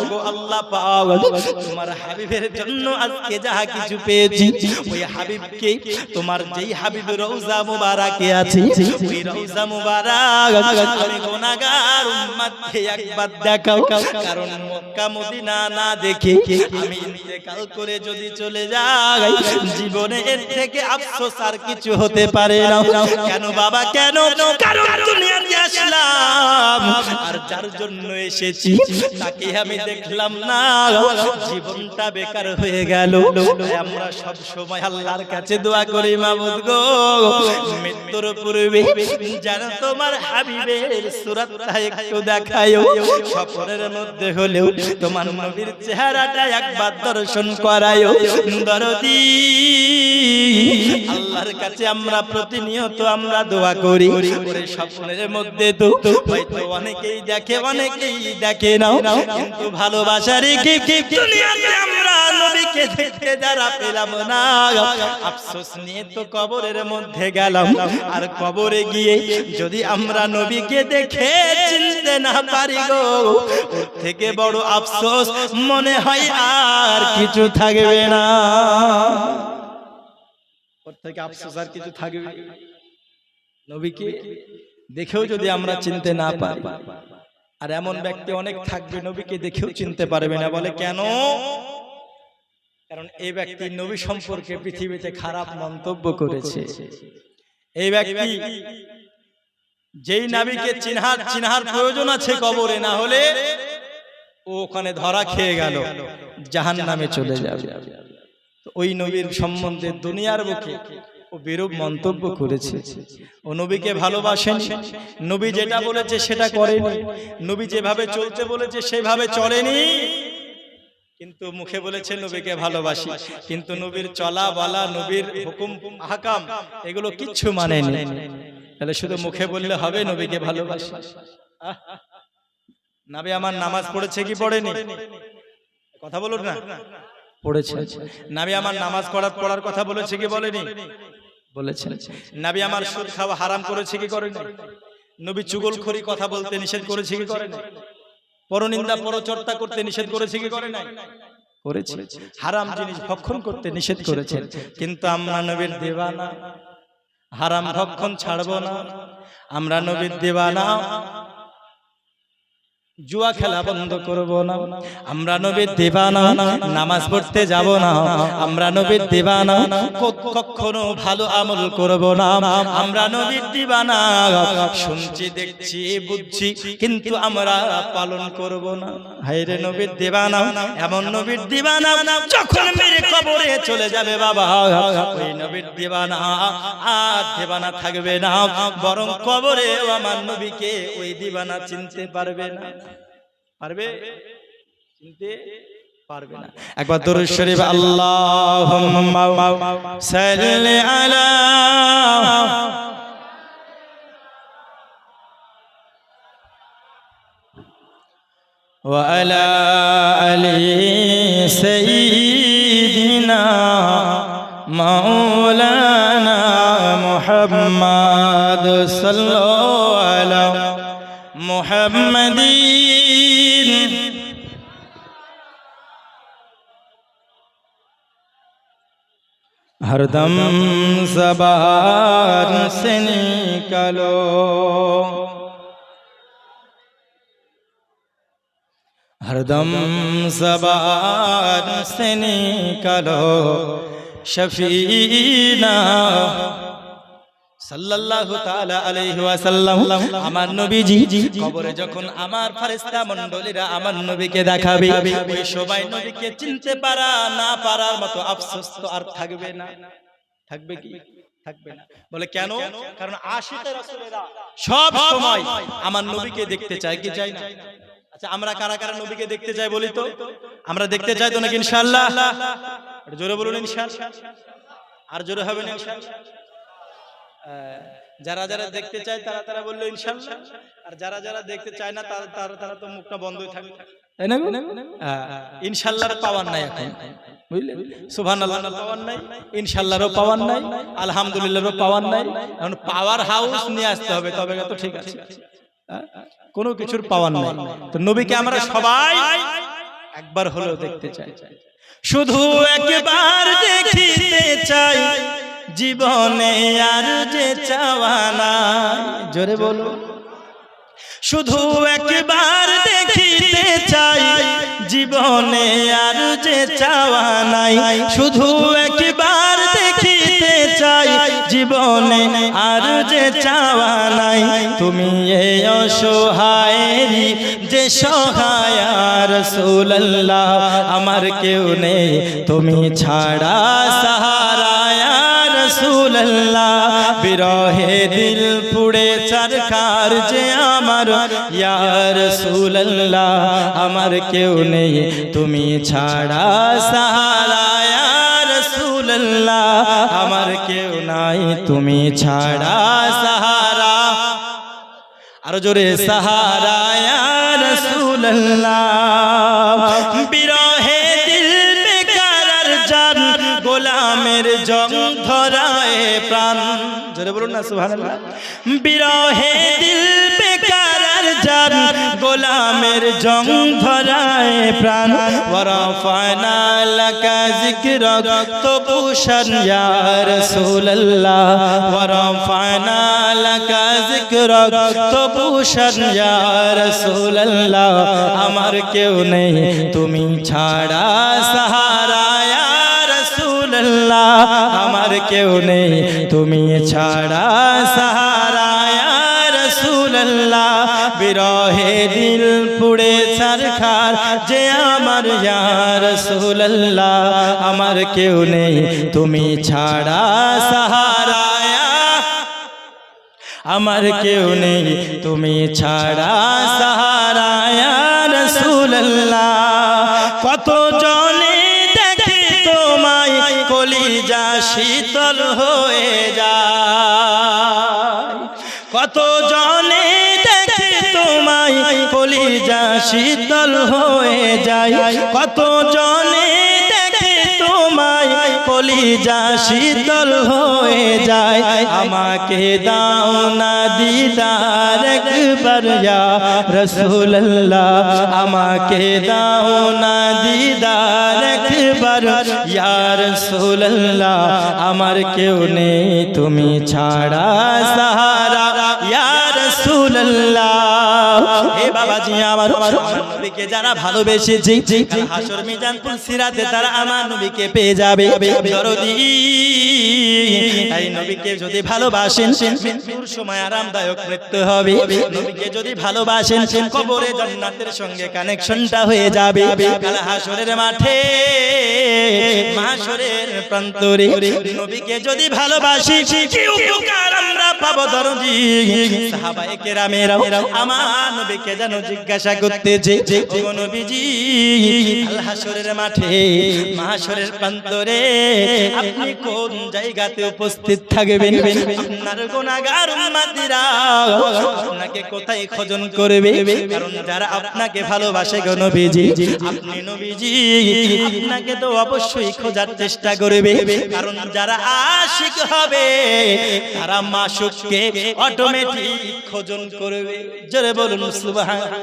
A: ওগো আল্লাহ পাক। তোমার হাবিবের জন্য আজকে যা কিছু পেয়েছি, ওই হাবিবকে, তোমার যেই হাবিব রওজা মুবারাকে আছে, ওই রওজা মুবারাক আমি গুনাহগার উম্মতকে একবার দেখাও। কারণ মক্কা মদিনা না দেখে আমি ইন্তেকাল করে যদি চলে যাই, জীবনে এর থেকে আফসোস আর কিছু হতে পারে না। কেন বাবা কেন? কারণ দুনিয়াতে আসলাম আর যার জন্য এসেছি তাকে আমি দেখলাম না, জীবনটা বেকার হয়ে গেল। আমরা সব সময় আল্লাহর কাছে দোয়া করি মাবুদ গো, মৃত্যুর পূর্বে যেন তো তোমার হাবিবের সূরাতটা একটু দেখায়ো, স্বপ্নের মধ্যে হলেও তোমার নবীর চেহারাটা একবার দর্শন করায়ো। দরদি আল্লাহর কাছে আমরা প্রতিনিয়ত আমরা দোয়া করি, ওরে স্বপ্নের মধ্যে তো হয়তো অনেকেই দেখে অনেকেই দেখে নাও, কিন্তু ভালোবাসা রেখে দুনিয়াতে আমরা নবীকে দেখতে যারা পেলাম না, আফসোস নিয়ে তো কবরের মধ্যে গেলাম। আর কবরে গিয়ে যদি আমরা নবীকে দেখে চিনতে না পারি গো, ওর থেকে বড় আফসোস মনে হয় আর কিছু থাকবে না। ওর থেকে আফসোস আর কিছু থাকবে? নবীকে দেখেও যদি আমরা চিনতে না পারি। আর এমন ব্যক্তি অনেক থাকবে নবীকে দেখেও চিনতে পারবে না। বলে কেন? কারণ এই ব্যক্তি নবী সম্পর্কে পৃথিবীতে খারাপ মন্তব্য করেছে। এই ব্যক্তি যেই নবীকে চিনহার প্রয়োজন আছে কবরে, না হলে ও ওখানে ধরা খেয়ে গেল, জাহান্নামে চলে যাবে। ওই নবীর সম্বন্ধে দুনিয়ার বুকে ও বিরূপ মন্তব্য করেছে। ও নবীকে ভালোবাসেন, নবী যেটা বলেছে সেটা করেনি, নবী যেভাবে চলতে বলেছে সেভাবে চলেনি, কিন্তু মুখে বলেছে নবীকে ভালোবাসি, কিন্তু নবীর চলা বলা, নবীর হুকুম আহকাম এগুলো কিচ্ছু মানেনি। তাহলে শুধু মুখে বললে হবে নবীকে ভালোবাসি? নবী আমার নামাজ পড়েছে কি পড়েনি? কথা বলুন না। পড়েছে। নবী আমার নামাজ পড়ার কথা বলেছে কি বলেনি? বলেছেন। নবী আমার সুদ খাওয়া হারাম করেছে কি করেনি? নবী চুগলখড়ি কথা বলতে নিষেধ করেছে কি করেনি? পরনিন্দা পরচর্চা করতে নিষেধ করেছে কি করে নাই? করেছে। হারাম জিনিস ভক্ষণ করতে নিষেধ করেছেন, কিন্তু আমরা নবীর দিওয়ানা, হারাম ভক্ষণ ছাড়বো না। আমরা নবীর দিওয়ানা, জুয়া খেলা বন্ধ করব না। আমরা নবীর দিওয়ানা, নামাজ পড়তে যাব না। আমরা নবীর দিওয়ানা, কখনো ভালো আমল করব না। আমরা নবীর দিওয়ানা, শুনছি দেখছি বুঝছি কিন্তু আমরা পালন করব না। হায়রে নবীর দিওয়ানা, এমন নবীর দিওয়ানা যখন মেরে কবরে চলে যাবে বাবা, ওই নবীর দিওয়ানা আর দিওয়ানা থাকবে না, বরং কবরে আমার নবীকে ওই দিওয়ানা চিনতে পারবে না। পারবে? চিনতে পারবে না। একবার দরুদ শরীফ আল্লাহুম্মা সাল্লি আলা ওয়া আলা আলি সাইয়্যিদিনা মাওলানা মুহাম্মদ সাল্লাল্লাহু আলা মুহাম্মাদিন हरदम ज़बान से निकालो, हरदम ज़बान से निकालो शफीना সাল্লাল্লাহু তাআলা আলাইহি ওয়াসাল্লাম। আমার নবীজি কবরে যখন আমার ফেরেশতা মণ্ডলীরা আমার নবীকে দেখাবে, ওই সবাই নবীকে চিনতে পারা না পারার মতো আফসোস তো আর থাকবে না। থাকবে কি? থাকবে না। বলে কেন? কারণ আশিকে রাসূলেরা সব সময় আমার নবীকে দেখতে চায় কি চায় না? আচ্ছা, আমরা কারা কারা নবীকে দেখতে চাই বলি তো? আমরা দেখতে চাই তো নাকি ইনশাআল্লাহ? জোরে বলুন ইনশাআল্লাহ। আর জোরে হবে না ইনশাআল্লাহ? যারা যারা দেখতে চায় তারা তারা বললো ইনশাআল্লাহ, আর যারা যারা দেখতে চায় না তারা তো মুখটা বন্ধই থাকবে, তাই না? ইনশাআল্লাহর পাওয়ার নাই এখন, বুঝলেন? সুবহানাল্লাহর পাওয়ার নাই, ইনশাআল্লাহরও পাওয়ার নাই, আলহামদুলিল্লাহরও পাওয়ার নাই। এখন পাওয়ার হাউস নিয়ে আসতে হবে, তবে তো ঠিক আছে। কোনো কিছুর পাওয়ার নাই। তো নবীকে আমরা সবাই একবার হলেও দেখতে চাই, শুধু একবার দেখিতে চাই, জীবনে আর যে চাওয়া নাই। জোরে বলো, শুধু একবার দেখিতে চাই, জীবনে আর যে চাওয়া নাই। শুধু একবার দেখিতে চাই, জীবনে আর যে চাওয়া নাই। তুমি এই অসহায়েরই যে সহায় রাসূলুল্লাহ, আমার কেউ নেই তুমি ছাড়া সাহারা রাসূলুল্লাহ। বিরহে দিল পুড়ে সরকার যে আমার ইয়া রাসূলুল্লাহ আমার কেউ নেই তুমি ছাড়া সাহারা ইয়া রাসূলুল্লাহ আমার কেউ নাই তুমি ছাড়া সাহারা আরো জোরে সাহারা ইয়া রাসূলুল্লাহ বিরহে দিল বেকারার জান গোলামের জং ধরায় প্রাণ জোরে বলুন না সুবহানাল্লাহ বিরহে দিল বেকারার জান গোলামের জং ধরায় প্রাণ ওয়ারাফানা লাকা যিকরাক তবুশান ইয়া রাসূলুল্লাহ ওয়ারাফানা লাকা যিকরাক তবুশান ইয়া রাসূলুল্লাহ আমার কেউ নেই তুমি ছাড়া সাহারা ইয়া রাসূলুল্লাহ আমার কেউ নেই তুমি ছাড়া সাহারা ইয়া রাসূলুল্লাহ বিরহে দিল পুড়ে ছারখার যে আমার ইয়া রাসূলুল্লাহ আমার কেউ নেই তুমি ছাড়া সাহারা আমার কেউ নেই তুমি ছাড়া সাহারা ইয়া রাসূলুল্লাহ কত জনে দেখে তোমায় কলিজা শীতল হয়ে যায় কত জনে দেখে তোমায় কলিজা শীতল হয়ে যায় কত জনে দেখে তোমায় কলিজা শীতল হয়ে যায় আমাকে দাও না দিদার একবার ইয়া রাসূলুল্লাহ আমাকে দাও না দিদার একবার ইয়া রাসূলুল্লাহ আমার কেউ নেই তুমি ছাড়া সাহারা ইয়া রাসূলুল্লাহ হে বাবাজি আমার নবীকে যারা ভালোবেসেছে হাসর মিজান পুলসিরাতে তারা আমার নবীকে পেয়ে যাবে দরদি এই নবীকে যদি ভালোবাসেন মৃত্যুর সময় আরামদায়ক মৃত্যু হবে নবীকে যদি ভালোবাসেন কবরে জান্নাতের সঙ্গে কানেকশনটা হয়ে যাবে কাল হাসরের মাঠে মাহশরের প্রান্তরে নবীকে যদি ভালোবাসি কি উপকার আমরা পাবো দরদি সাহাবায়ে কেরামেরা আমার নবীকে যেন জিজ্ঞাসা করতেছে ও নবীজি কাল হাসরের মাঠে মাহশরের প্রান্তরে আপনি কোন জায়গাতে উপস্থিত থাকবেন আপনার গুনাহগার উম্মতিরা আপনাকে কোথায় খোঁজন করবে কারণ যারা আপনাকে ভালোবাসে গো নবীজি আপনি নবীজি আপনাকে তো অবশ্যই খোঁজার চেষ্টা করবে কারণ যারা আশিক হবে তারা মাশুককে অটোমেটিক খোঁজন করবে জোরে বলুন সুবহানাল্লাহ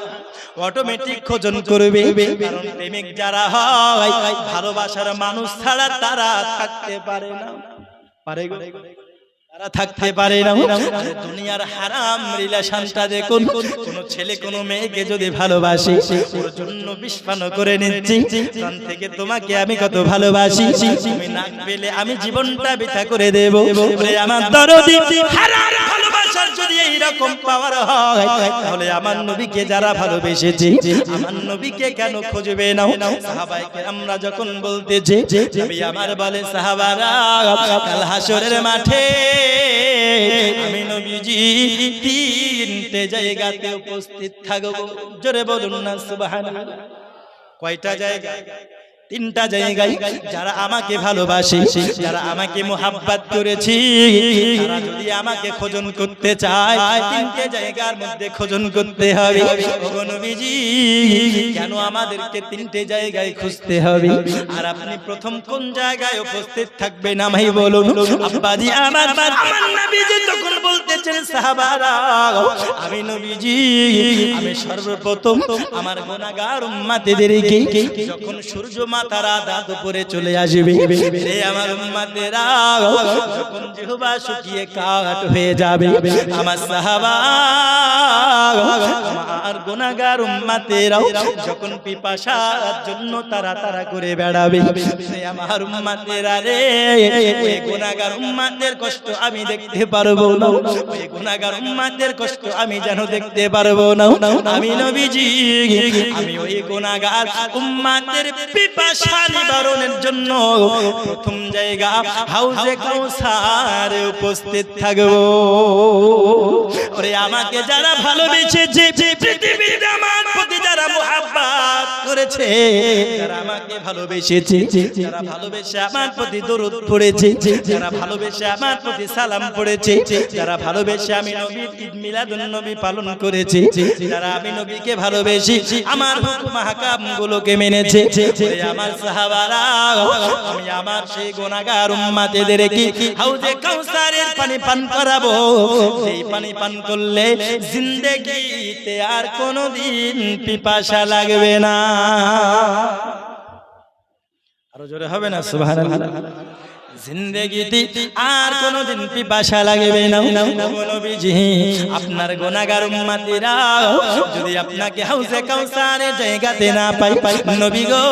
A: অটোমেটিক খোঁজন করবে কারণ প্রেমিক যারা হয় ভালোবাসার মানুষ ছাড়া তারা থাকতে পারে না পারে গো তারা থাকতে পারে না দুনিয়ার হারাম রিলেশনটা দেখুন কোন ছেলে কোন মেয়েকে যদি ভালোবাসে ওর জন্য বিস্ফানো করে নিচ্ছি কারণ থেকে তোমাকে আমি কত ভালোবাসি তুমি না পেলে আমি জীবনটা বৃথা করে দেব ওরে আমার দরদি হারাম ভালোবাসার যদি এই রকম পাওয়ার হয় তাহলে আমার নবীকে যারা ভালোবেসেছে আমার নবীকে কেন খুঁজবে না সাহাবায়ে কেরামরা যখন বলতেছে নবী আমার বলে সাহাবারা কাল হাসরের মাঠে আমি নবীজি তিনটে জায়গাতে উপস্থিত থাকবো জোরে বলুন না সুবহানাল্লাহ কয়টা জায়গা তিনটা জায়গায় যারা আমাকে ভালোবাসে যারা আমাকে মোহাব্বত করেছে তারা যদি আমাকে খোঁজন করতে চায় তিনটে জায়গার মধ্যে খোঁজন করতে হবে ওগো নবীজি কেন আমাদেরকে তিনটে জায়গায় খুঁজতে হবে আর আপনি প্রথম কোন জায়গায় উপস্থিত থাকবেন আমায় বলুন আব্বাজি আমার নবীজি তখন বলতেছেন সাহাবারা আমি নবীজি আমি সর্বপ্রথম আমার গুনাহগার উম্মতদেরকে যখন সূর্য তারা দাঁত উপরে চলে আসবে রে আমার উম্মতেরা যখন জিহ্বা শুকিয়ে কাঠ হয়ে যাবে আমার সাহাবা আমার গুনাহগার উম্মতেরা যখন পিপাসার জন্য তারা তারা করে বেড়াবে রে আমার উম্মতেরা রে ওই গুনাহগার উম্মতের কষ্ট আমি দেখতে পারবো না ওই গুনাহগার উম্মতের কষ্ট আমি যেন দেখতে পারবো না আমি নবীজি আমি ওই গুনাহগার উম্মতের পিপাসা পিপাসা নিবারণের জন্য প্রথম জায়গা হাউজে কাউসার উপস্থিত থাকবো। ওরে আমাকে যারা ভালোবেসেছে, পৃথিবীতে আমার প্রতি যারা মুহাব্বত করেছে, যারা আমাকে ভালোবেসেছে, যারা ভালোবেসে আমার প্রতি দরুদ পড়েছে, যারা ভালোবেসে আমার প্রতি সালাম পড়েছে, যারা ভালোবেসে আমি নবীর ঈদ মিলাদুন নবী পালন করেছে, যারা আমি নবীকে ভালোবেসে আমার হুকুম আহকাম গুলোকে মেনেছে, ওরে আমার সাহাবারা, আমি আমার সেই গুনাহগার উম্মতদেরকে হাউজে কাউসারের পানি পান করাবো। সেই পানি পান করলে জিন্দেগিতে আর কোনোদিন পিপাসা লাগবে না। আরো জোরে হবে না সুবহানাল্লাহ। জিন্দেগিতে আর কোনোদিন পিপাসা লাগবে না। নবীজি আপনার গুনাহগার উম্মতিরা যদি আপনাকে হাউজে কাউসারের জায়গাতে না পাই নবী গো,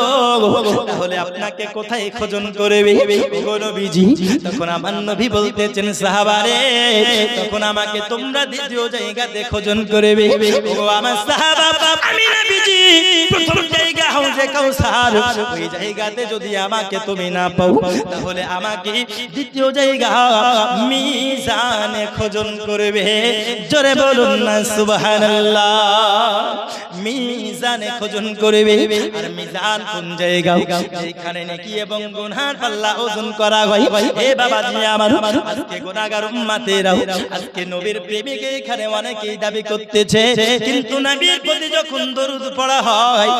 A: তাহলে আপনাকে কোথায় খোঁজন করবে গো নবীজি? তখন আমার নবী বলতেছেন সাহাবারে, তখন আমাকে তোমরা দ্বিতীয় জায়গাতে খোঁজন করবে। ও আমার সাহাবা, আমি নবীজি প্রথম জায়গা হাউজে কাউসার, ওই জায়গাতে যদি আমাকে তুমি না পাও, তাহলে আমাকে দ্বিতীয় জায়গা মিজানে খোঁজন করবে। জোরে বলুন না সুবহানাল্লাহ। মিজানে খোঁজন করবে। আর মিজান কোন জায়গা? যেখানে নেকি এবং গুনার পাল্লা ওজন করা হয়। এ বাবাজি আমার, আজকে গুনাহগার উম্মতেরা, আজকে নবীর প্রেমিকে এখানে অনেকেই দাবি করতেছে, কিন্তু নবীর প্রতি যখন দরুদ পড়া হয়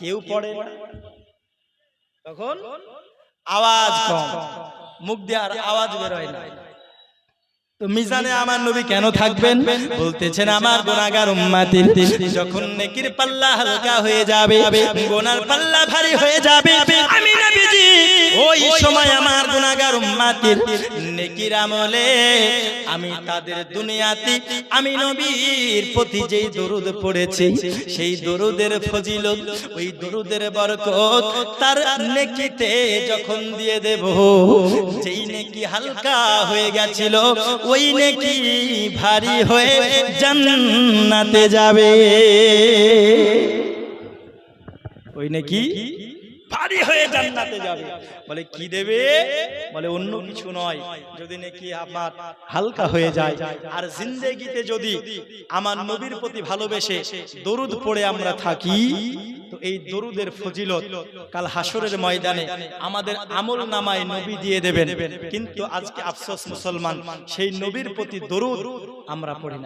A: কেউ পড়ে না, তখন আওয়াজ কম, মুখ দিয়ে আর আওয়াজ বের হয় না। তো মিজানে আমার নবী কেন থাকবেন? বলতেছেন আমার গুনাহগার উম্মতের যখন নেকির পাল্লা হালকা হয়ে যাবে, গুনার পাল্লা ভারী হয়ে যাবে, আমি নবীজি ওই সময় আমার গুনাহগার উম্মতের নেকির আমলে আমি তাদের দুনিয়াতে আমি নবীর প্রতি যেই দরুদ পড়েছি, সেই দরুদের ফজিলত, ওই দরুদের বরকত তার নেকিতে যখন দিয়ে দেব, যেই নেকি হালকা হয়ে গেছিল ওই নেকি ভারী হয়ে জান্নাতে যাবে। ওই নেকি ভারী হয়ে জান্নাতে যাবে। বলে কি দেবে? বলে অন্য কিছু নয়, যদি নেকি আমার হালকা হয়ে যায় আর জিন্দেগিতে যদি আমার নবীর প্রতি ভালোবেসে দরুদ পড়ে আমরা থাকি, তো এই দরুদের ফজিলত কাল হাসরের ময়দানে আমাদের আমল নামায় নবী দিয়ে দেবেন। কিন্তু আজকে আফসোস মুসলমান, সেই নবীর প্রতি দরুদ আমরা পড়ি না।